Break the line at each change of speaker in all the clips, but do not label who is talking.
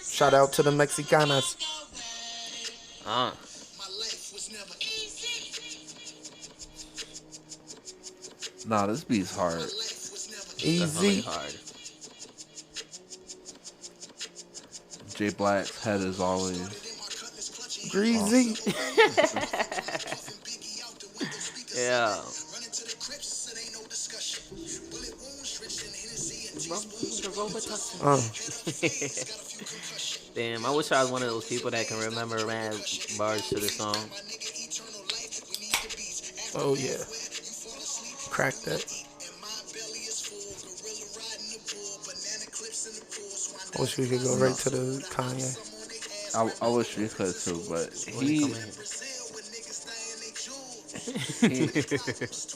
Shout out to the Mexicanas.
Uh.
Nah, this beat's hard.
Definitely
Easy.
hard.
J Black's head is always
Greasy.
Yeah.
Uh,
Damn, I wish I was one of those people that can remember mad bars to the song.
oh yeah. Crack that. I wish we could go right to the Kanye.
I wish we could too, but he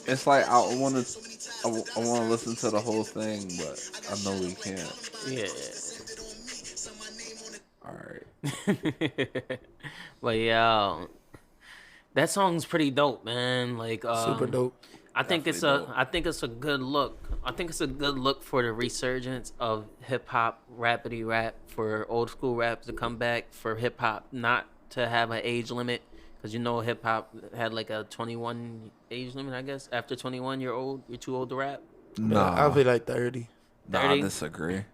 it's like I want to listen to the whole thing, but I know we can't.
Yeah.
All right.
But yeah, that song's pretty dope, man. Like
Super dope.
I think
Definitely dope.
I think it's a good look. I think it's a good look for the resurgence of hip hop, rapidy rap, for old school rap to come back, for hip hop not to have an age limit, because you know hip hop had like a 21 age limit. I guess after 21 you're old, you're too old to rap.
Nah. I'll be like 30.
Nah, I
30?
disagree.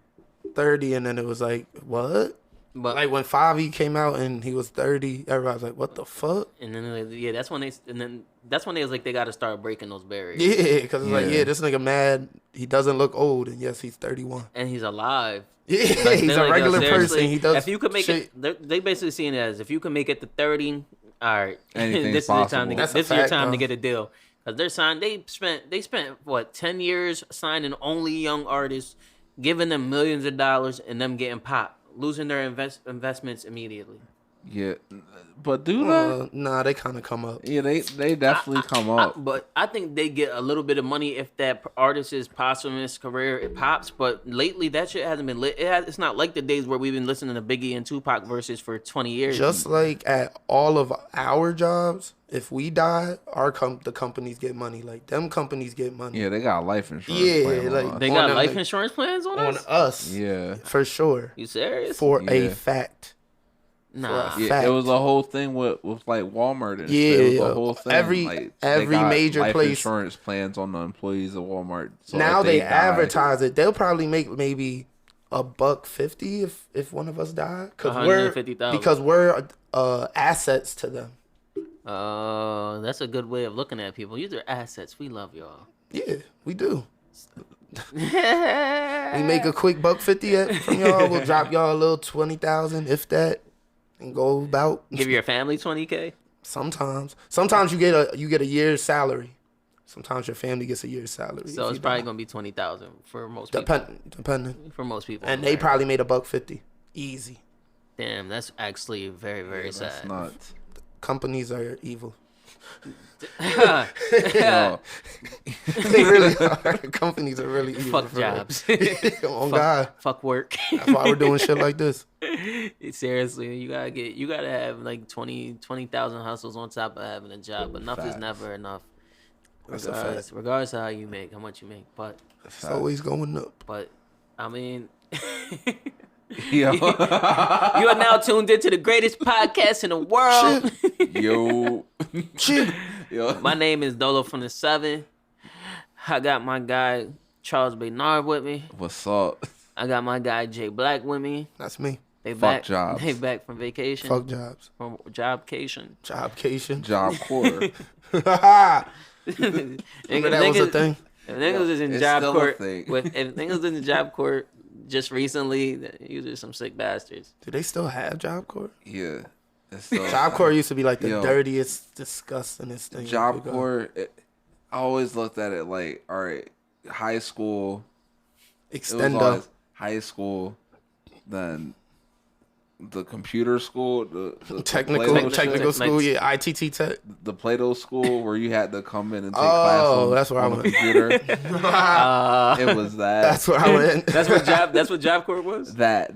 30, and then it was like, what?
But
Like when 5E came out and he was 30, everybody was like, what the fuck?
and then yeah, that's when they was like they got to start breaking those barriers.
Yeah, because it's like,
Yeah.
yeah, this nigga mad. He doesn't look old, and yes, he's 31.
And he's alive.
Yeah,
Like,
he's
they're
a
like,
regular
seriously,
person. He does
If you could make
shit.
it, they basically seeing it as if you can make it to 30. All right,
Anything's
this is your time
possible.
to
That's
get.
a
This is your
fact,
time to
though.
get a deal, because they're signed. They spent what 10 years signing only young artists, giving them millions of dollars, and them getting popped, losing their investments immediately.
Yeah, but do that?
Nah, they kind of come up.
Yeah, they definitely come up.
But I think they get a little bit of money if that artist's posthumous career it pops. But lately, that shit hasn't been lit. It's not like the days where we've been listening to Biggie and Tupac verses for 20 years.
Just like at all of our jobs, if we die, the companies get money. Like, them companies get money.
Yeah, they got life insurance.
Yeah,
plan
like,
on us.
They
on
got
them,
life
like,
insurance plans on
on
us?
us.
Yeah.
For sure.
You serious?
For a
Yeah.
fact.
Nah.
for a
Yeah,
fact.
it was a whole thing with like Walmart and
Yeah,
shit. It was a whole thing.
every-
like,
every
they got
major
life
place-
insurance plans on the employees of Walmart. So
Now
if
they
die-
advertise it. They'll probably make maybe $150 if one of us die.
$150,000.
We're assets to them.
That's a good way of looking at people. You're assets. We love y'all.
Yeah, we do. We make a quick $150 from y'all. We'll drop y'all a little 20,000, if that, and go about.
Give your family 20K.
Sometimes you get a year's salary. Sometimes your family gets a year's salary.
So
if
it's
you
probably
die.
gonna be 20,000 for most people.
Depending.
For most people.
And they
right?
probably made $150 easy.
Damn, that's actually very, very
That's
sad.
nuts.
Companies are evil.
Yo,
They really are. Companies are really evil.
Fuck
for real.
jobs.
Oh God,
Fuck work.
that's why we're doing shit like this.
Seriously, you gotta have like 20,000 hustles on top of having a job. Enough is
Facts.
never enough.
That's a fact.
Regardless of how you make, how much you make. But
It's always going up.
I mean,
yo,
you are now tuned into the greatest podcast in the world.
yo,
Shit.
yo.
My name is Dolo from the 7. I got my guy Charles Baynard with me.
What's up?
I got my guy Jay Black with me.
That's me.
They
Fuck
back.
jobs.
They back from vacation.
Fuck jobs.
From jobcation.
Jobcation.
Job quarter.
Remember that was a thing.
If niggas is in
It's
job
still a
court,
thing.
if niggas in the job court just recently, these are some sick bastards.
Do they still have Job Corps?
Yeah. It's still,
Job Corps used to be like the
Yo.
dirtiest, disgustingest thing. you
Job
could go.
Corps. I always looked at it like, all right, high school. It was
Extendo.
always high school, then the computer school, the
Technical
shit,
school, yeah, ITT Tech.
the Play-Doh school where you had to come in and take class on,
that's where I
on the
went.
computer. It was that.
That's where I went.
That's what job court was.
That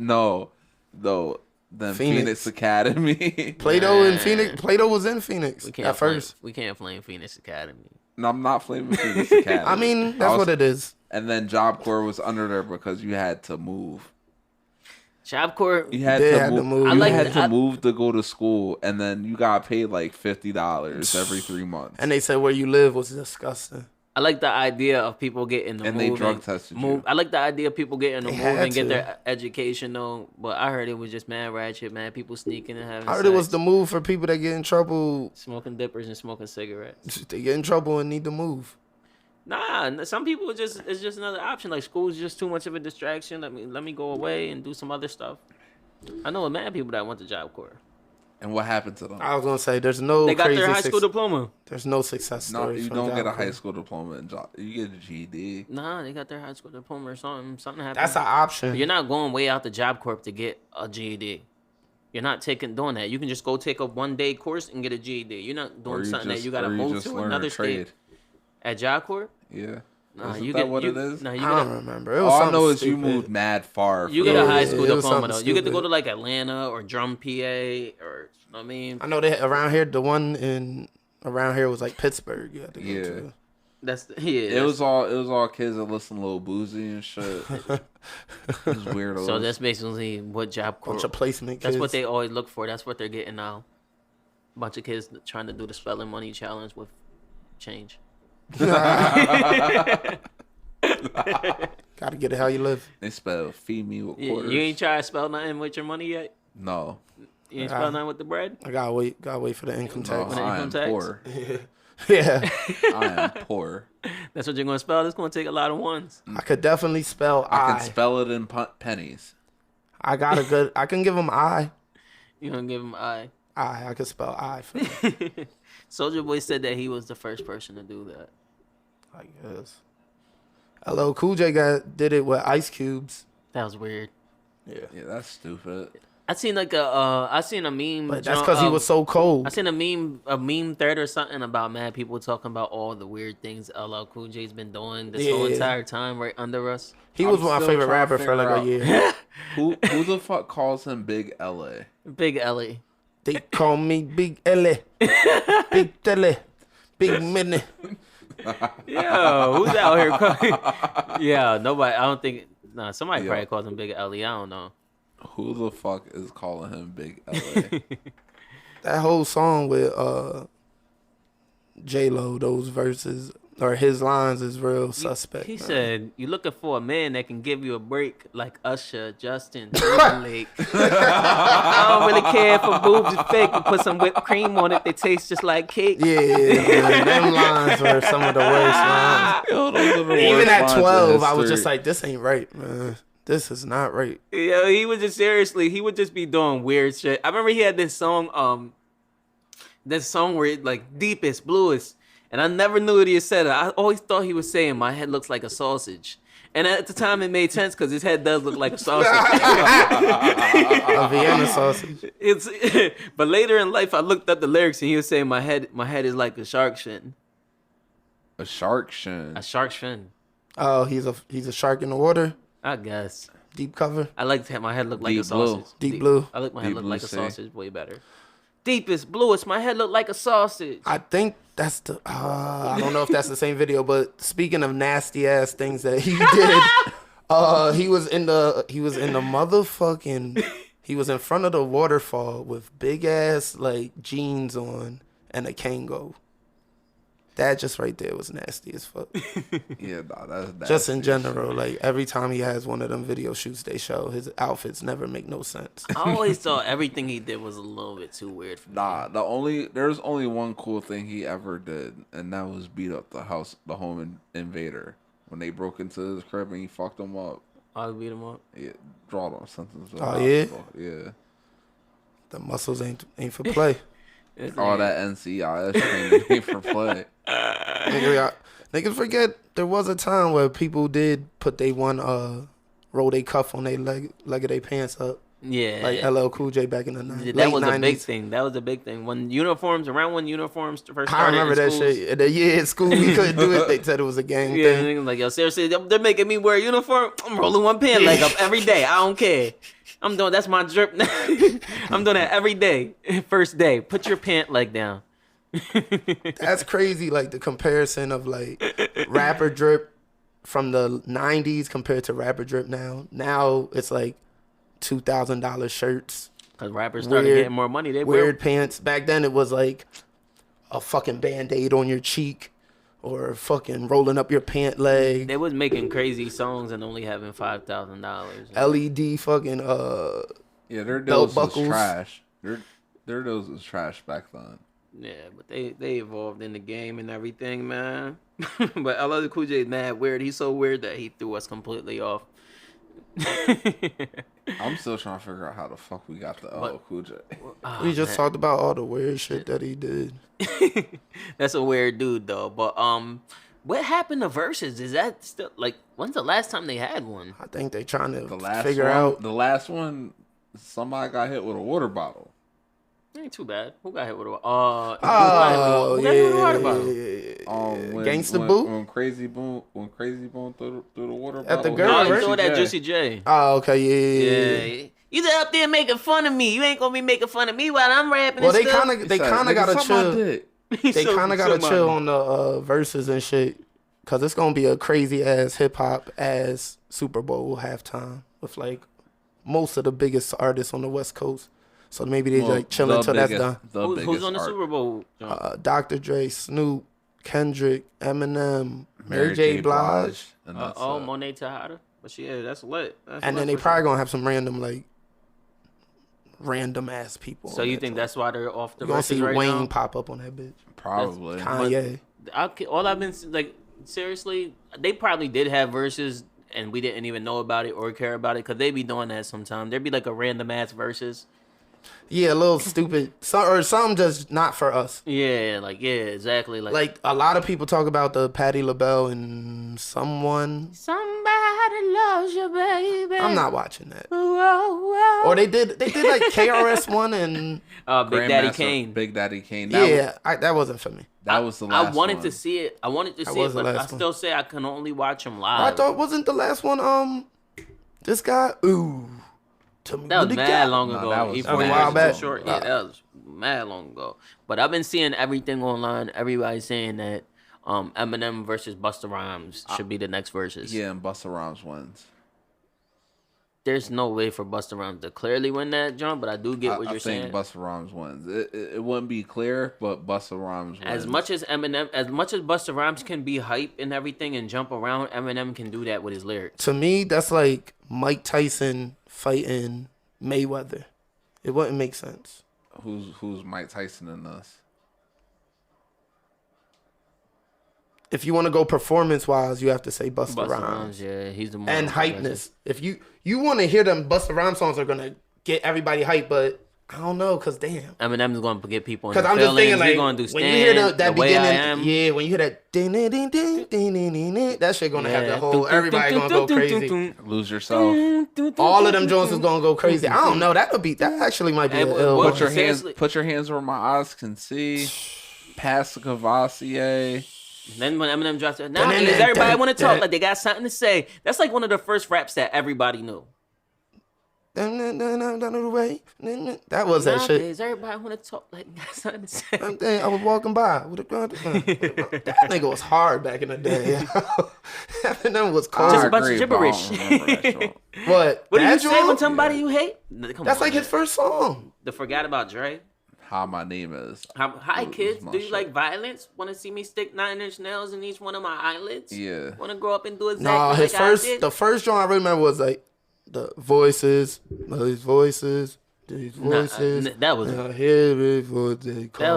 then Phoenix Academy.
Play-Doh in
Man.
Phoenix. Play-Doh was in Phoenix at first.
We can't flame Phoenix Academy.
No, I'm not flaming Phoenix Academy.
I mean, that's what it is.
And then Job Corps was under there because you had to move.
Job Corps.
You had
They
to
had to
move.
move.
You
I like
had
the-
to
I-
move to go to school, and then you got paid like $50 every 3 months.
And they said where you live was disgusting.
I like the idea of people getting the
And
move
they drug tested you.
I like the idea of people getting the
They
move
had
and get
to.
their education though. But I heard it was just mad ratchet, man. People sneaking and having
I heard
sex,
it was the move for people that get in trouble.
smoking dippers and smoking cigarettes.
They get in trouble and need to move.
Nah, some people it's just another option. Like school's just too much of a distraction. Let me go away and do some other stuff. I know mad people that went to Job Corps.
And what happened to them?
I was gonna say there's no
They got
crazy
their high school diploma.
There's no success
No,
stories.
you
from
don't
Job
get a
Corps.
high school diploma in job. You get a GED.
Nah, they got their high school diploma or something. Something happened.
That's an option.
You're not going way out the Job Corps to get a GED. You're not doing that. You can just go take a 1-day course and get a GED. You're not doing something that you gotta move to another state. At Job Corps?
Yeah.
Nah,
Isn't that what it is?
Nah, you
I don't
gotta,
remember. It was
All I know
something
is you
stupid.
moved mad far.
you
from-
get a high
Yeah,
school
it was
diploma though.
something
You get to go
stupid.
to like Atlanta or Drum, PA, or you know what I mean.
I know they around here. The one in around here was like Pittsburgh. You had to go
Yeah.
to.
It was all kids that listen to Lil Boozy and shit. It was weirdos.
So that's basically what Job Corps.
Bunch of placement kids.
That's what they always look for. That's what they're getting now. Bunch of kids trying to do the spelling money challenge with change.
Gotta get it how you live.
They spell feed me with
You
quarters.
ain't try to spell nothing with your money yet.
No,
You ain't spell nothing with the bread.
I gotta wait for the income
no,
tax.
When it
I am
income tax?
poor.
Yeah,
I am poor.
That's what you're gonna spell. It's gonna take a lot of ones.
I could definitely spell
I
I.
can spell it in pennies.
I got a good. I can give them I.
You gonna give him I.
I could spell I for them,
Soldier Boy said that he was the first person to do that.
I guess. LL Cool J did it with ice cubes.
That was weird.
Yeah,
Yeah, that's stupid.
I seen a meme.
but that's because he was so cold.
I seen a meme thread or something about mad people talking about all the weird things LL Cool J's been doing this whole
Yeah.
entire time right under us.
He was
I'm
my
still
favorite
trying to
rapper for like
figure
a
out-
year.
Who the fuck calls him Big LA?
Big Ellie.
They call me Big Ellie, Big Telly, Big Minnie.
Yo, who's out here calling? Yeah, nobody. I don't think. Nah, somebody
Yo.
probably calls him Big Ellie. I don't know.
Who the fuck is calling him Big LA?
That whole song with J Lo, those verses or his lines is real suspect.
He
man.
said, "You looking for a man that can give you a break like Usher, Justin Timberlake. I don't really care if a boobs is fake, but put some whipped cream on it. They taste just like cake."
Yeah, man, them lines were some of the worst lines.
Yo, those are the
Even
worst
at
lines in
12, I was just
history.
like, this ain't right, man. This is not right.
Yeah, he would just seriously, he would just be doing weird shit. I remember he had this song where it, like deepest, bluest, and I never knew what he had said. I always thought he was saying my head looks like a sausage. And at the time it made sense because his head does look like a sausage.
A Vienna sausage.
But later in life I looked up the lyrics and he was saying my head is like a shark fin.
A shark shin.
A shark's fin.
Oh, he's a shark in the water.
I guess.
Deep cover.
I like to have my head look like
Deep
a sausage.
blue.
Deep blue.
I like my head
Deep
look
blue
like a
sea.
sausage way better. Deepest, bluest, my head look like a sausage.
I think that's the. I don't know if that's the same video, but speaking of nasty ass things that he did, he was in the motherfucking. He was in front of the waterfall with big ass like jeans on and a Kango. That just right there was nasty as fuck.
Yeah, nah, that's
Just in
nasty
general, like every time he has one of them video shoots, they show his outfits never make no sense.
I always thought everything he did was a little bit too weird for me.
Nah, there's only one cool thing he ever did, and that was beat up the home invader when they broke into his crib and he fucked them up.
I'll beat him up.
Yeah, draw them sentence.
Oh, yeah?
Yeah.
The muscles ain't for play.
All that NCIS training ain't for play.
Niggas forget there was a time where people did put they one roll they cuff on their leg of their pants up.
Yeah.
Like LL Cool J back in the 90s.
That was a big thing. That was a big thing. When uniforms first started
I remember
in
that
schools,
shit. In school we couldn't do it. They said it was a gang
Yeah,
thing.
niggas like, yo, seriously, they're making me wear a uniform. I'm rolling one pant leg up every day. I don't care. That's my drip. I'm doing that every day. First day, put your pant leg down.
That's crazy. Like the comparison of like rapper drip from the 90s compared to rapper drip now. Now it's like $2,000 shirts.
Because rappers started getting more money. They
weird pants. Back then, it was like a fucking Band-Aid on your cheek or fucking rolling up your pant leg.
They was making crazy songs and only having $5,000.
LED fucking
yeah, their
belt
deals was
buckles.
trash. Their deals was trash back then.
Yeah, but they evolved in the game and everything, man. But LL Cool J is mad weird. He's so weird that he threw us completely off.
I'm still trying to figure out how the fuck we got the LL Cool J.
We just talked about all the weird shit that he did.
That's a weird dude though. But what happened to Versus? Is that still like when's the last time they had one?
I think they trying to
figure
out.
The last one, somebody got hit with a water bottle.
Ain't too bad. Who got hit with a
Oh,
who got hit with a water bottle?
Gangsta Boo?
When Crazy Boom threw the water
At
bottle.
the girl,
Oh, he
right?
threw that Juicy J.
Oh, okay, yeah.
You just up there making fun of me. You ain't gonna be making fun of me while I'm rapping.
Well,
and
they
stuff.
kind of gotta chill. They kind of gotta chill
on.
on the verses and shit, cause it's gonna be a crazy ass hip hop ass Super Bowl halftime with like most of the biggest artists on the West Coast. So maybe they like chilling until that's done.
Who's on the Super Bowl?
Dr. Dre, Snoop, Kendrick, Eminem, Mary J. Blige.
Monet Tejada. But that's lit.
And then they probably gonna have some random ass people.
So you think that's why they're off the
you gonna see
right
Wayne
now?
pop up on that bitch?
Probably.
Kanye.
All I've been like, seriously, they probably did have verses and we didn't even know about it or care about it because they be doing that sometimes. There'd be like a random ass verses.
Yeah, a little stupid. Or something just not for us.
Yeah, exactly.
Like a lot of people talk about the Patti LaBelle and Somebody Loves You, Baby. I'm not watching that. Whoa. Or they did like KRS-One and
Big Daddy Kane.
Big Daddy Kane.
That wasn't for me.
That was the last one.
I wanted to see it, but I still say I can only watch him live.
I thought wasn't the last one this guy? Ooh.
That was mad long ago.
That was
a while back.
Short. Yeah, that was mad long ago. But I've been seeing everything online. Everybody saying that Eminem versus Busta Rhymes should be the next versus.
Yeah, and Busta Rhymes wins.
There's no way for Busta Rhymes to clearly win that jump, but I do get what you're saying.
I think Busta Rhymes wins. It wouldn't be clear, but Busta Rhymes wins.
As much as Busta Rhymes can be hype and everything and jump around, Eminem can do that with his lyrics.
To me, that's like Mike Tyson fighting Mayweather. It wouldn't make sense.
Who's Mike Tyson in this?
If you want to go performance-wise, you have to say Busta Rhymes.
Yeah, he's the more
and hypeness. If you want to hear them Busta Rhymes songs are going to get everybody hyped, but I don't know, because damn.
Eminem's going to get people in
the feelings. Because I'm just thinking, like,
gonna do
when you hear that beginning, when you hear that ding, ding, ding, ding, ding, ding, ding, ding, that shit going to have the whole, everybody going to go crazy.
Lose yourself.
All of them Jones is going to go crazy. I don't know. That actually might be an ill.
Put your hands where my eyes can see. Pass the Cavassier.
Then when Eminem drops it, nowadays everybody want to talk like they got something to say. That's like one of the first raps that everybody knew.
That was that shit.
Nowadays everybody want to talk like they got something to say.
I was walking by. That nigga was hard back in the day. Eminem was cold.
Just a bunch of gibberish.
What
do you say when somebody you hate?
That's like his first song.
The Forgot About Dre.
How My Name Is.
Hi kids, do you like violence? Want to see me stick 9-inch nails in each one of my eyelids?
Yeah.
Want to grow up and do exactly
the first joint I remember was like the voices, these voices.
That was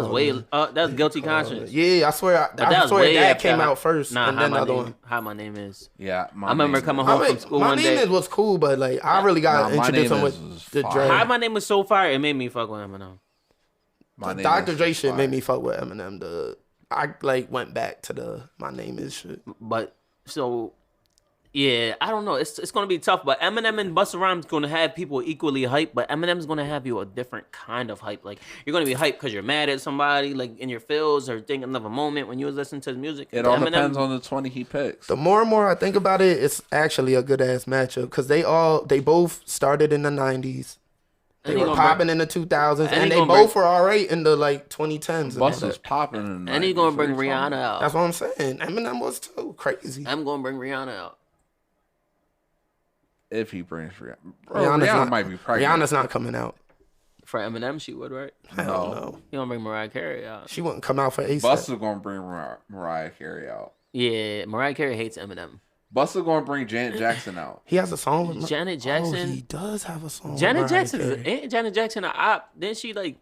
way. That was Guilty Conscience.
Yeah, I swear that came out first.
And
then the other one.
How My Name Is.
Yeah,
I remember coming home from school one day.
My Name Is was cool, but like I really got introduced to him with the Dre.
How My Name Was so fire, it made me fuck with Eminem.
Dr. Dre shit made me fuck with Eminem. I like went back to the My Name Is shit.
But so yeah, I don't know. It's gonna be tough. But Eminem and Busta Rhymes gonna have people equally hyped. But Eminem's gonna have you a different kind of hype. Like you're gonna be hyped because you're mad at somebody, like in your feels or thinking of a moment when you was listening to his music.
It all depends on the 20 he picks.
The more and more I think about it, it's actually a good ass matchup because they both started in the 90s. They were popping in the 2000s, and they both were all right in the like 2010s.
Busta's popping in the 90s.
And he's gonna bring Rihanna out.
That's what I'm saying. Eminem was too crazy.
I'm gonna bring Rihanna out.
If he brings Rihanna.
Rihanna
might be pregnant.
Rihanna's not coming out.
For Eminem, she would, right?
Hell no.
He don't bring Mariah Carey out.
She wouldn't come out for ASAP.
Busta gonna bring Mariah Carey out.
Yeah, Mariah Carey hates Eminem.
Busta gonna bring Janet Jackson out.
He has a song with
Janet Jackson.
Oh, he does have a song.
Janet
with Mariah
Jackson
Carey.
ain't Janet Jackson a op? Didn't she like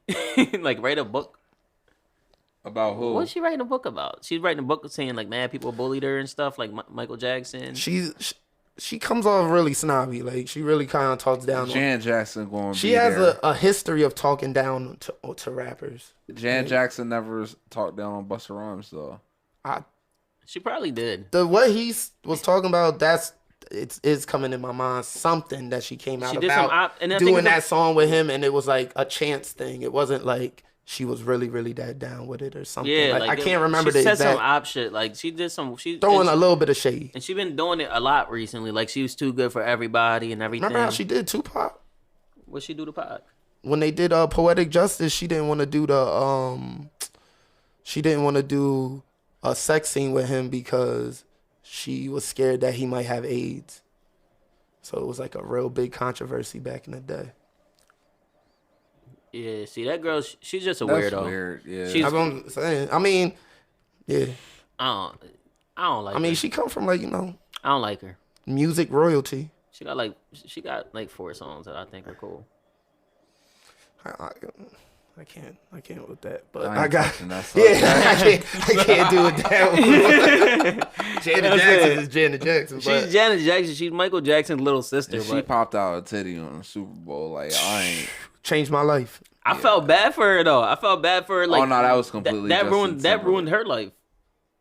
like write a book?
About who?
What's she writing a book about? She's writing a book saying like mad people bullied her and stuff, like Michael Jackson.
She comes off really snobby. Like she really kind of talks down.
Janet Jackson going.
She has a history of talking down to rappers.
Janet Jackson never talked down on Busta Rhymes though.
She probably did.
What he was talking about, it's coming in my mind. Something that she came out
She did
about
and I
doing
think
that song with him, and it was like a chance thing. It wasn't like she was really, really that down with it or something.
Yeah,
like, I can't remember the
exact.
exact.
She said some op shit. Like she did some. She
throwing a little bit of shade.
And she been doing it a lot recently. Like she was too good for everybody and everything.
Remember how she did Tupac?
What she do to Pac?
When they did Poetic Justice, she didn't want to do she didn't want to do a sex scene with him because she was scared that he might have AIDS. So it was like a real big controversy back in the day.
Yeah, see that girl, she's just a
That's
weirdo.
weird. Yeah,
She's-
That's what I'm saying. I mean, yeah.
I don't like.
I mean,
her.
she come from like,
I don't like her.
music royalty.
She got like 4 songs that I think are cool.
I can't with that. But
I
I
ain't
got
touching that song.
I can't do it that way. Janet Jackson is Janet Jackson. But
She's Janet Jackson. She's Michael Jackson's little sister.
If she
But
popped out a titty on the Super Bowl, like I ain't.
changed my life.
I felt bad for her though. I felt bad for her. Like,
Oh no, that was completely
that
Justin
ruined her life.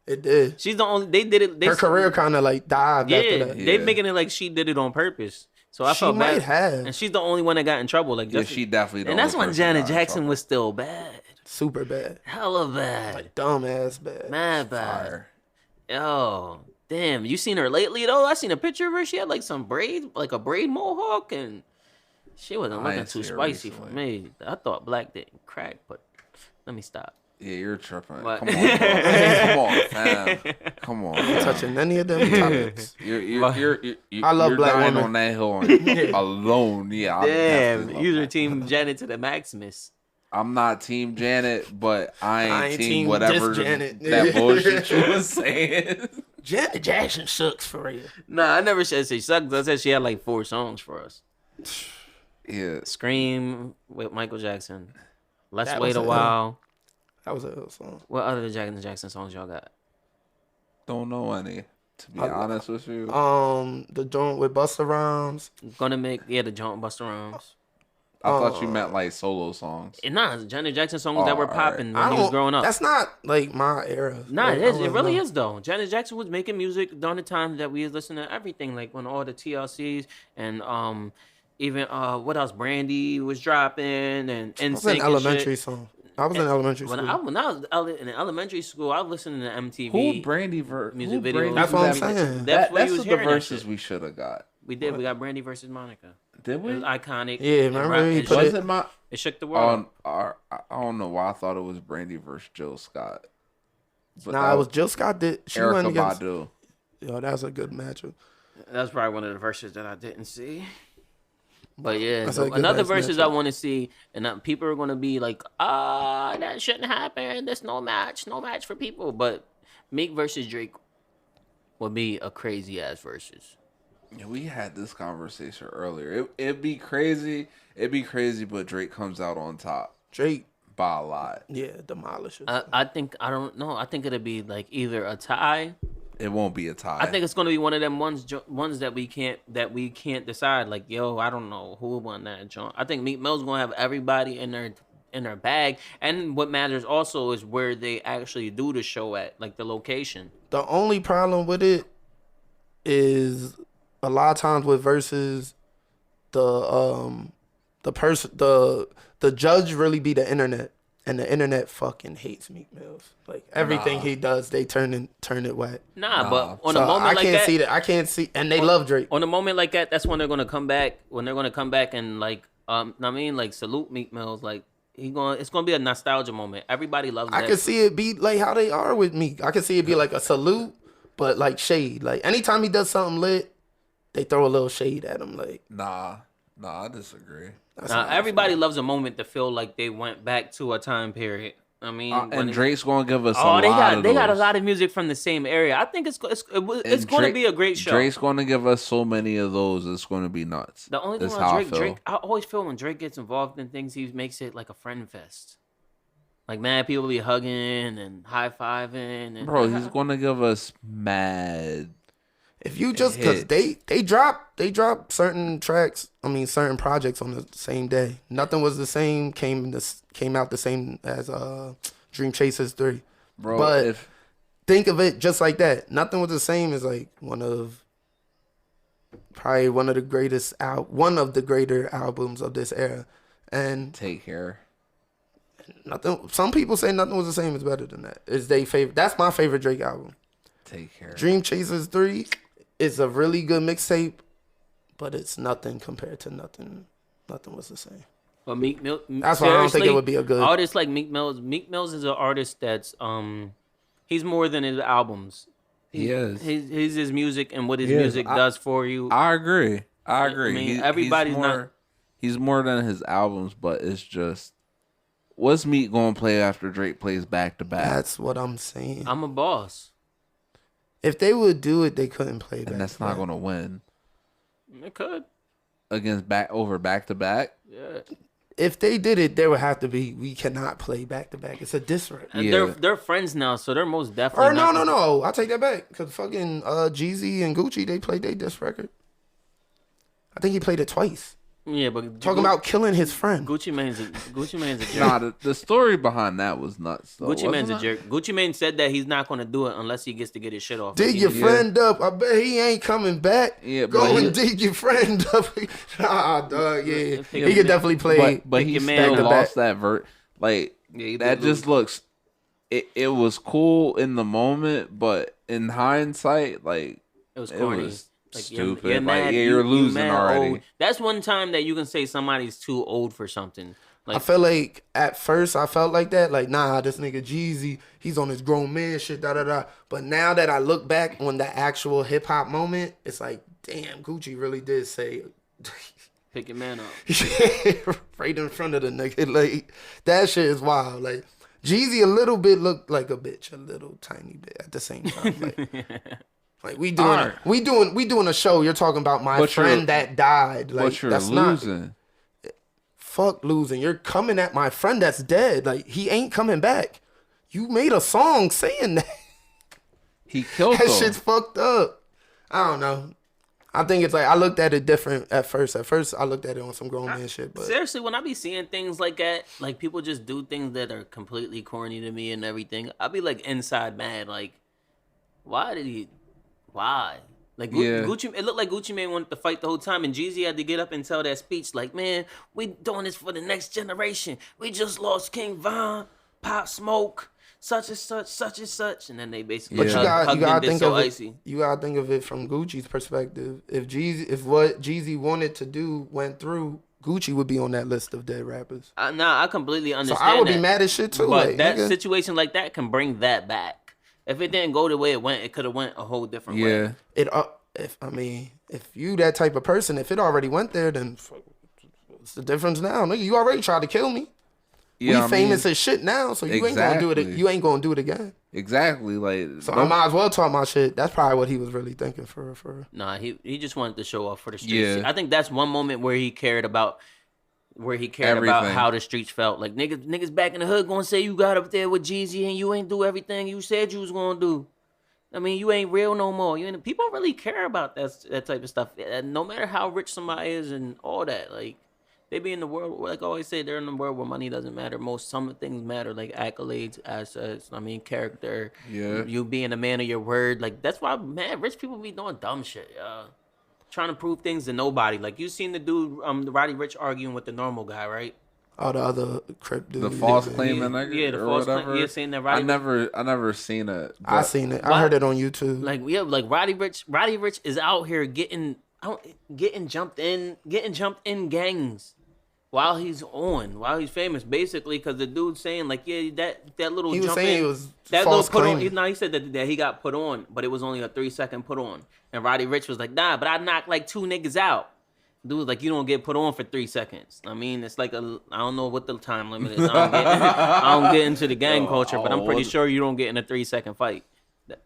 It did.
She's the only. They did it.
Her career kind of like died after
Yeah,
that.
they making it like she did it on purpose. So I
She
felt
might
bad.
have.
And she's the only one that got in trouble. Like,
Yeah,
Justin-
she definitely.
And that's when Janet Jackson was still bad.
Super bad.
Hella bad.
Like dumb ass bad.
Mad bad.
Fire.
Oh, damn. You seen her lately, though? I seen a picture of her. She had, like, some braid, like a braid mohawk, and she wasn't
I
looking
didn't
too
see her
spicy for
recently.
me. I thought black didn't crack, but let me stop.
Yeah, you're tripping.
What?
Come on, bro. Come on, fam. Come on.
Touching any of them topics.
You're
I love
you're
black
dying
women.
on that hill alone. Yeah, I
Damn.
definitely love
User
that.
team Janet to the Maximus.
I'm not Team Janet, but I ain't team
team
whatever
just Janet.
that bullshit you was saying.
Janet Jackson sucks for real.
Nah, I never said she sucked. I said she had like 4 songs for us.
Yeah,
Scream with Michael Jackson. Let's
That
Wait
was
a
a-
While.
That was a ill song.
What other Jackson songs y'all got?
don't know any. To be honest with you,
The joint with Busta Rhymes.
Gonna make the joint Busta Rhymes.
I thought you meant like solo songs.
And nah, Janet Jackson songs that were
alright.
popping when he was growing up.
That's not like my era.
Nah,
Like,
it
I
is. It
wouldn't
really
know.
is though. Janet Jackson was making music during the time that we was listening to everything, like when all the TLCs and even what else? Brandy was dropping and
I was in elementary song. I was in elementary
When
school.
I was in elementary school, I was listening to MTV.
Who Brandy
Music
who
videos.
Brandy
That's what I'm
was
saying.
That's what
That's
you was
the
hearing that
verses
shit.
we should have got.
We did. We got Brandy versus Monica.
Did
It
we?
was iconic.
Yeah,
It
remember
rocked-
he
it
put
shook-
Was it my?
It shook the world.
I don't know why I thought it was Brandy versus Jill Scott. But
Nah,
that
it was Jill Scott did. She
Erica
went against.
Badu.
Yo, that was a good matchup.
That's probably one of the verses that I didn't see. But yeah,
That's a good
another
ass
verses
matchup.
I want to see, and people are gonna be like, that shouldn't happen. There's no match for people. But Meek versus Drake would be a crazy ass versus.
Yeah, we had this conversation earlier. It'd be crazy. But Drake comes out on top
Drake,
by a lot.
yeah, demolishes.
I think I don't know. I think it'd be like either a tie.
It won't be a tie.
I think it's gonna be one of them ones that we can't decide. Like, yo, I don't know who won that joint. I think Meek Mill's gonna have everybody in their bag. And what matters also is where they actually do the show at, like the location.
The only problem with it is a lot of times with verses, the judge really be the internet, and the internet fucking hates Meek Mills. Like everything he does, they turn it whack.
Nah, but on
So
a moment
I
like
can't
that,
see that. I can't see, and they love Drake.
on a moment like that, that's when they're gonna come back. When they're gonna come back and like, like salute Meek Mills. Like it's gonna be a nostalgia moment. Everybody loves that.
I can see it be like how they are with Meek. I can see it be like a salute, but like shade. Like anytime he does something lit, they throw a little shade at him. Like,
Nah, I disagree.
that's
Now,
not
everybody loves a moment to feel like they went back to a time period. I mean,
And Drake's gonna give us
oh,
a
they
lot
got
of
they got a
those.
lot of music from the same area. I think it's going to be a great show.
Drake's gonna give us so many of those. It's gonna be nuts.
The only thing
That's
about
how
Drake, I always feel when Drake gets involved in things, he makes it like a friend fest. Like, man, people be hugging and high fiving. And
Bro, he's gonna give us mad.
If you just because they drop certain tracks, I mean certain projects on the same day. Nothing was the same. Came out the same as Dream Chasers 3.
Bro,
but think of it just like that. Nothing was the same as like probably one of the greater albums of this era. And
Take Care.
nothing. Some people say nothing was the same is better than that. It's their favorite. That's my favorite Drake album.
Take Care.
Dream Chasers 3 is a really good mixtape, but it's nothing compared to nothing. Nothing was the same.
But Meek Mill,
that's why I don't think it would be a good
artist like Meek Mills. Meek Mills is an artist that's he's more than his albums.
He is.
He's his music and what his music does for you.
I agree. I
mean, everybody's
he's more than his albums, but it's just what's Meek gonna play after Drake plays back to back?
That's what I'm saying.
I'm a boss.
If they would do it, they couldn't play back.
And that's not gonna win.
It could.
Against back to back?
Yeah.
If they did it, there would have to be. We cannot play back to back. It's a diss record.
And they're friends now, so they're most definitely.
Or no. I take that back because fucking Jeezy and Gucci they played their diss record. I think he played it twice.
Yeah, but
talking about killing his friend.
Gucci Mane's a jerk.
Nah, the story behind that was nuts. Though,
Gucci Mane's a jerk. Gucci Mane said that he's not gonna do it unless he gets to get his shit off.
Dig your friend up. I bet he ain't coming back.
Yeah,
go and dig your friend up. Nah, dog. Yeah, he could definitely play.
But he still lost that Like that just looks. It was cool in the moment, but in hindsight, like
it was corny.
It was
like,
stupid.
You're mad,
you're losing already.
Old. That's one time that you can say somebody's too old for something. Like,
I feel like at first I felt like that. Like, nah, this nigga Jeezy, he's on his grown man shit, da-da-da. But now that I look back on the actual hip-hop moment, it's like, damn, Gucci really did say...
Pick your man up.
Right in front of the nigga. Like, that shit is wild. Like, Jeezy a little bit looked like a bitch. A little tiny bit at the same time. Like we doing a show. You're talking about my friend that died. Like,
but you're
that's
losing.
Fuck losing. You're coming at my friend that's dead. Like, he ain't coming back. You made a song saying that.
He killed
that
him.
Shit's fucked up. I don't know. I think it's like I looked at it different at first. At first, I looked at it on some grown man shit. But
seriously, when I be seeing things like that, like people just do things that are completely corny to me and everything, I be like inside mad. Like, why? Like, Gucci, it looked like Gucci Mane wanted to fight the whole time, and Jeezy had to get up and tell that speech, like, man, we doing this for the next generation. We just lost King Von, Pop Smoke, such and such, and then they basically
but you gotta think of it. You gotta think of it from Gucci's perspective. If what Jeezy wanted to do went through, Gucci would be on that list of dead rappers.
I completely understand.
So I would be mad as shit too.
But
like,
that situation like that can bring that back. If it didn't go the way it went, it could have went a whole different way.
If you that type of person, if it already went there, then what's the difference now, nigga? You already tried to kill me. Yeah, we famous as shit now, so you ain't gonna do it. You ain't gonna do it again.
Exactly, like
so. I might as well talk my shit. That's probably what he was really thinking for.
Nah, he just wanted to show off for the streets.
Yeah.
I think that's one moment where he cared about. About how the streets felt. Like niggas back in the hood gonna say you got up there with Jeezy and you ain't do everything you said you was gonna do. I mean, you ain't real no more. People really care about that type of stuff. No matter how rich somebody is and all that, like they be in the world. Like I always say, they're in the world where money doesn't matter. Some things matter, like accolades, assets. I mean, character.
Yeah.
You being a man of your word. Like that's why, man, rich people be doing dumb shit. Trying to prove things to nobody. Like you seen the dude, the Roddy Rich arguing with the normal guy, right?
Oh, the other crip dude.
The false claiming nigga.
Yeah, the false claim. Yeah, seen that Roddy.
I never seen it.
I seen it. I heard it on YouTube.
Like Roddy Rich is out here getting jumped in gangs. while he's famous, basically, because the dude's saying like, yeah, that little
He was
jump
saying
in,
it was
that
false
little put on.
claiming.
No, he said that he got put on, but it was only a 3-second put on. And Roddy Ricch was like, nah, but I knocked like 2 niggas out. Dude was like, you don't get put on for 3 seconds. I mean, it's like I don't know what the time limit is. I don't get into the gang culture, but I'm pretty sure you don't get in a 3-second fight.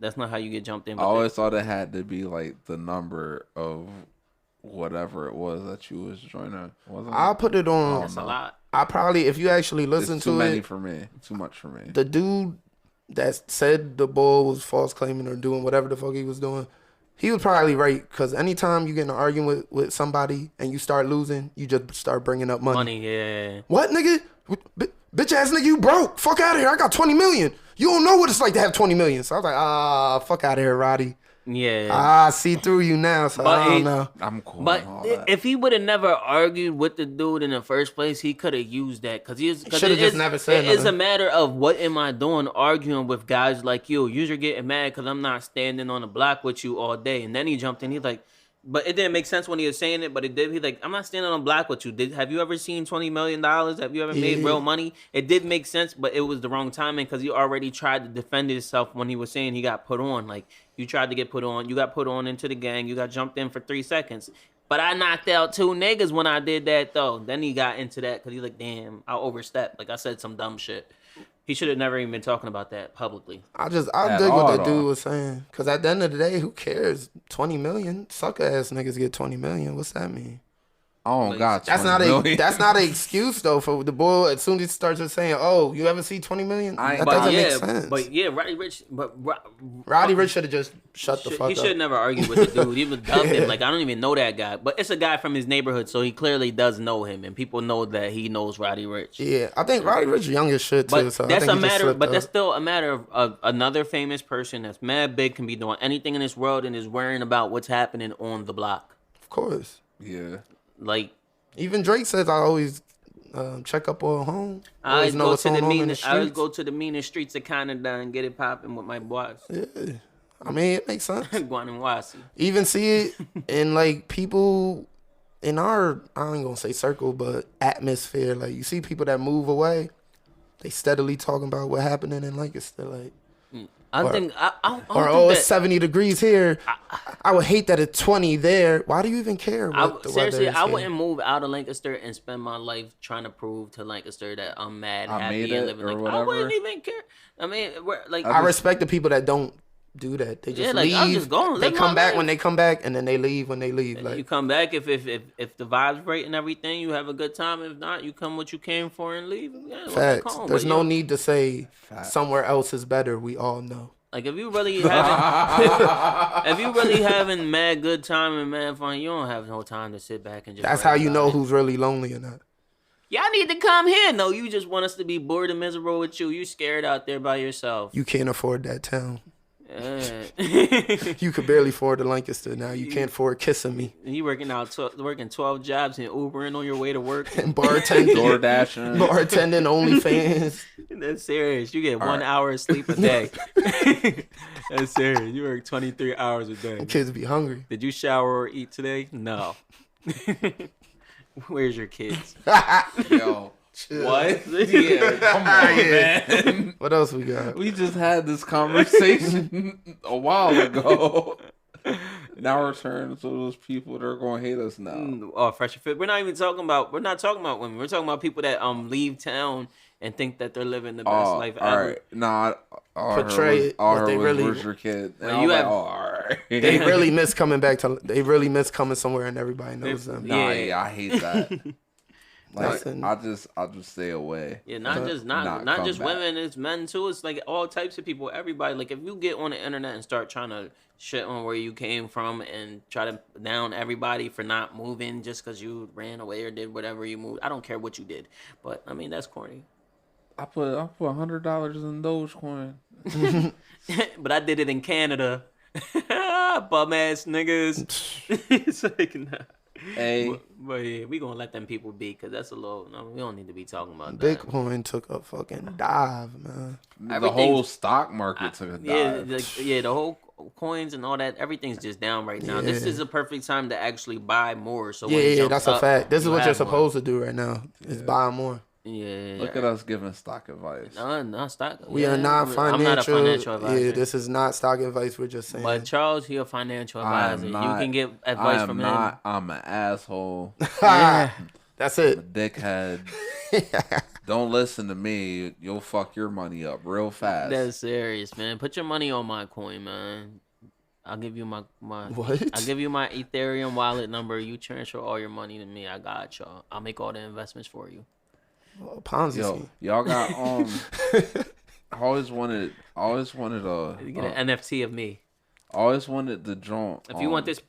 That's not how you get jumped in.
I always thought it had to be like the number of whatever it was that you was joining.
I'll put it on.
That's a lot.
I probably, if you actually listen to it,
too many for me. Too much for me.
The dude that said the bull was false claiming or doing whatever the fuck he was doing, he was probably right. Because anytime you get in an argument with somebody and you start losing, you just start bringing up money.
Money, yeah.
What, nigga? Bitch ass nigga, you broke. Fuck out of here. I got 20 million. You don't know what it's like to have 20 million. So I was like, fuck out of here, Roddy.
Yeah.
I see through you now, so I don't know.
I'm cool.
But if he would have never argued with the dude in the first place, he could have used that because should have
just never said
It's a
nothing.
matter of what am I doing arguing with guys like you? You're getting mad because I'm not standing on the block with you all day. And then he jumped in. He's like, but it didn't make sense when he was saying it, but it did. He's like, I'm not standing on the block with you. Have you ever seen $20 million? Have you ever made real money? It did make sense, but it was the wrong timing because he already tried to defend himself when he was saying he got put on. Like, you tried to get put on. You got put on into the gang. You got jumped in for 3 seconds. But I knocked out 2 niggas when I did that, though. Then he got into that because he's like, damn, I overstepped. Like, I said some dumb shit. He should have never even been talking about that publicly.
I dig what the dude was saying. Because at the end of the day, who cares? 20 million? Sucker ass niggas get 20 million. What's that mean?
Oh God,
that's not an excuse though for the boy. As soon as he starts just saying, "Oh, you ever see 20 million?" That doesn't make sense.
But yeah, Roddy Ricch
should have just shut the fuck up.
He should never argue with the dude. He was dubbed him like I don't even know that guy, but it's a guy from his neighborhood, so he clearly does know him, and people know that he knows Roddy Ricch.
Yeah, I think Roddy Ricch young as shit too.
But
so
that's
I think
a matter. But that's still a matter of another famous person that's mad big can be doing anything in this world and is worrying about what's happening on the block.
Of course.
Yeah.
Like.
Even Drake says I always check up on home. I always
go to the meanest streets of Canada and get it popping with my boys.
Yeah. I mean, it makes sense.
Guanawasi.
Even see it in like people in our, I ain't gonna say circle, but atmosphere. Like you see people that move away, they steadily talking about what happening in Lancaster. Like, it's 70 degrees here. I would hate that it's 20 there. Why do you even care what the weather is?
I wouldn't move out of Lancaster and spend my life trying to prove to Lancaster that I'm mad, happy, and living like I wouldn't even care. I mean, I respect
the people that don't do that. They just leave.
I'm just going.
They come back when they come back, and then they leave when they leave. Like
you come back if the vibe's right and everything, you have a good time. If not, you come what you came for and leave. Yeah,
facts. There's no need to say somewhere else is better. We all know.
Like if you really having mad good time and mad fun, you don't have no time to sit back and just.
That's how you know who's really lonely or not.
Y'all need to come here. No, you just want us to be bored and miserable with you. You scared out there by yourself.
You can't afford that town. You could barely afford the Lancaster now. You can't afford kissing me.
You working 12 jobs and Ubering on your way to work
and bartending,
DoorDashing,
OnlyFans.
That's serious. You get 1 hour of sleep a day. That's serious. You work 23 hours a day.
And kids be hungry.
Did you shower or eat today? No. Where's your kids?
Yo.
What?
Yeah, come on, man.
What else we got?
We just had this conversation a while ago. Now we're turning to those people that are going to hate us now.
Oh, fresh fit. We're not talking about women. We're talking about people that leave town and think that they're living the best life ever.
All right. Nah,
portray it.
Where's your kid?
Well,
all right.
They really miss coming back to. They really miss coming somewhere and everybody knows them.
Nah, yeah, I hate that. Like, I'll just stay away.
Yeah, not just women, it's men too. It's like all types of people, everybody. Like if you get on the internet and start trying to shit on where you came from and try to down everybody for not moving just because you ran away or did whatever you moved. I don't care what you did, but I mean that's corny.
I put $100 in Dogecoin,
but I did it in Canada. Bum ass niggas. It's like nah. But yeah, we gonna let them people be, cause that's a little. No, we don't need to be talking about that.
Bitcoin took a fucking dive, man.
The whole stock market took a dive.
The whole coins and all that. Everything's just down right now. This is a perfect time to actually buy more. So when it jumps
that's a
up,
fact. This is what you're
have
supposed to do right now. Is buy more.
Yeah.
Look at us giving stock advice.
No stock.
We are not financial.
I'm not a financial advisor.
Yeah, this is not stock advice. We're just saying.
But Charles, he a financial advisor. You can get advice from him.
I'm an asshole.
That's it.
Dickhead. Don't listen to me. You'll fuck your money up real fast.
That's serious, man. Put your money on my coin, man. I'll give you my
what?
I'll give you my Ethereum wallet number. You transfer all your money to me. I got y'all. I'll make all the investments for you.
Ponzi
scheme. Y'all got I always wanted
you get an NFT of me.
I always wanted the joint.
If you want this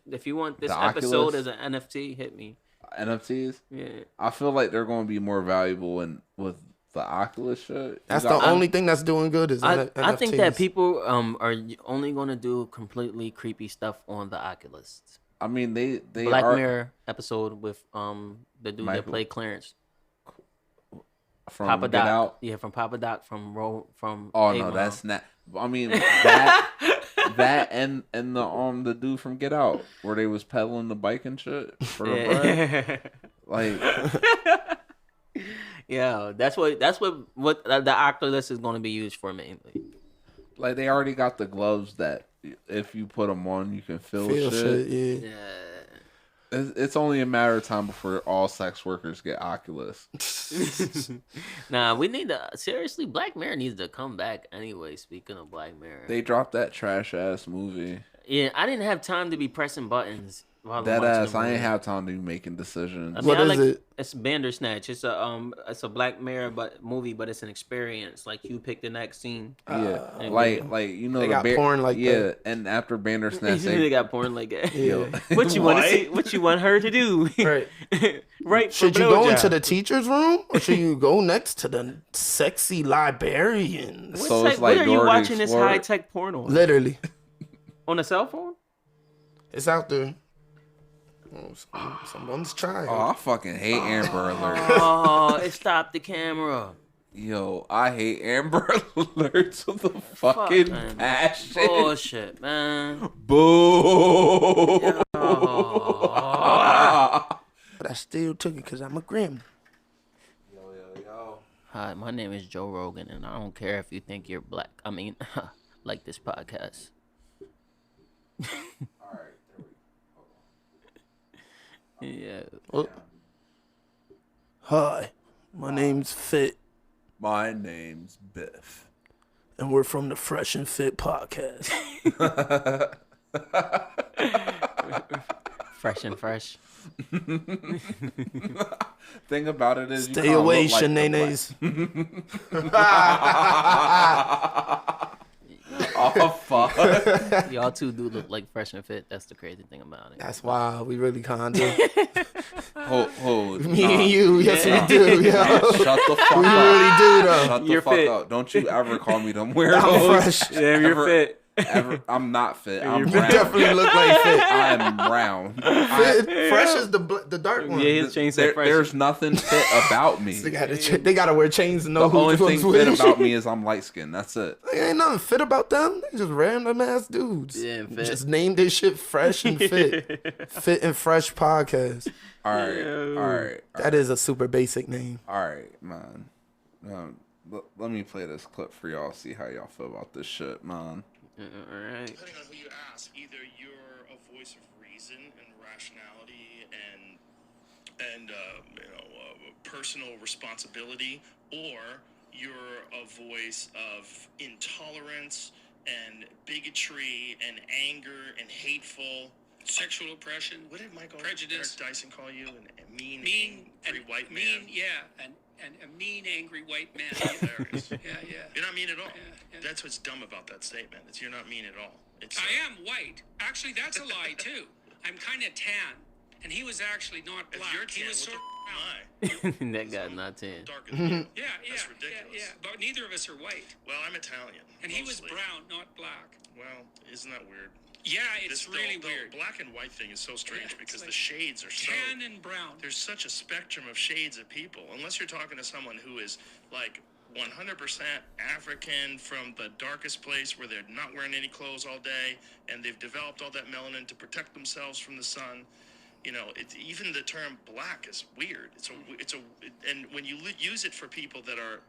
episode as an NFT, hit me.
NFTs?
Yeah.
I feel like they're going to be more valuable with the Oculus shit.
That's the only thing that's doing good is NFTs.
I think that people are only going to do completely creepy stuff on the Oculus.
I mean, they
Black Mirror episode with the dude that played Clarence.
From
Papa
Get
Doc.
Out?
Yeah, from Papa Doc from
Oh no, that's not. I mean that and the dude from Get Out where they was pedaling the bike and shit for the bread. Like,
yeah, that's what the Oculus is going to be used for mainly.
Like they already got the gloves that if you put them on, you can feel shit.
Yeah.
It's only a matter of time before all sex workers get Oculus.
Nah, we need to seriously. Black Mirror needs to come back anyway. Speaking of Black Mirror,
they dropped that trash ass movie.
Yeah, I didn't have time to be pressing buttons.
That ass, I ain't have time to be making decisions.
I mean, what is it?
It's Bandersnatch. It's a Black Mirror movie, but it's an experience. Like you pick the next scene.
Yeah, like you know
they got porn like that.
And after Bandersnatch,
they got porn like that.
Yeah.
What you want to see? What you want her to do?
Right.
Right.
Should you go into the teacher's room or should you go next to the sexy librarian?
What are you watching this high tech porn on?
Literally.
On a cell phone?
It's out there. Someone's trying.
Oh, I fucking hate Amber Alert.
Oh, it stopped the camera.
Yo, I hate Amber Alerts with a fucking passion.
Bullshit, man.
Boo.
But I still took it because I'm a grim.
Yo.
Hi, my name is Joe Rogan, and I don't care if you think you're black. I mean, like this podcast.
All right, there we go.
Yeah.
Oh. Hi, my name's Fit,
My name's Biff.
and we're from the Fresh and Fit podcast.
Fresh and fresh.
Thing about it is,
Stay away, Shananes.
Oh, fuck.
Y'all two do look like Fresh and Fit. That's the crazy thing about it.
That's why we really can't do. Me and you, yes we do, yo.
Shut the fuck up.
We really do, though.
Shut the
You're
fuck
fit.
up. Don't you ever call me them weirdos.
I'm fresh.
Damn, you're fit.
I'm not fit. I'm
You
brown.
definitely look like Fit.
I'm brown.
Fresh is the dark one.
Yeah, his chain said fresh.
There's nothing fit about me.
They gotta wear chains to know
The only
who
thing fit about me is I'm light skinned. That's it.
Like, ain't nothing fit about them. They just random ass dudes.
Yeah, fit.
Just named this shit Fresh and Fit. Fit and Fresh podcast.
All right.
That is a super basic name.
All right, man. Let me play this clip for y'all. See how y'all feel about this shit, man.
All right.
Depending on who you ask, either you're a voice of reason and rationality and personal responsibility, or you're a voice of intolerance and bigotry and anger and hateful
sexual oppression.
What did Michael
Prejudice.
Eric Dyson call you? A mean, angry
and
white man.
mean, yeah, and a mean, angry white man.
Hilarious.
Yeah.
You're not mean at all.
Yeah.
That's what's dumb about that statement. It's you're not mean at all. It's
I am white. Actually, that's a lie too. I'm kind of tan, and he was actually not
if
black.
you're
He
tan,
was
what
sort
the
of brown.
am I?
That guy not 10.
Darker than you.
Yeah.
That's ridiculous.
Yeah. But neither of us are white,
Well, I'm Italian.
and he was
mostly.
brown, not black.
Well, isn't that weird?
Yeah, it's really
the
weird.
black and white thing is so strange because the shades are so
Tan and brown.
There's such a spectrum of shades of people. Unless you're talking to someone who is like 100% African from the darkest place where they're not wearing any clothes all day and they've developed all that melanin to protect themselves from the sun. You know, even the term black is weird. And when you use it for people that are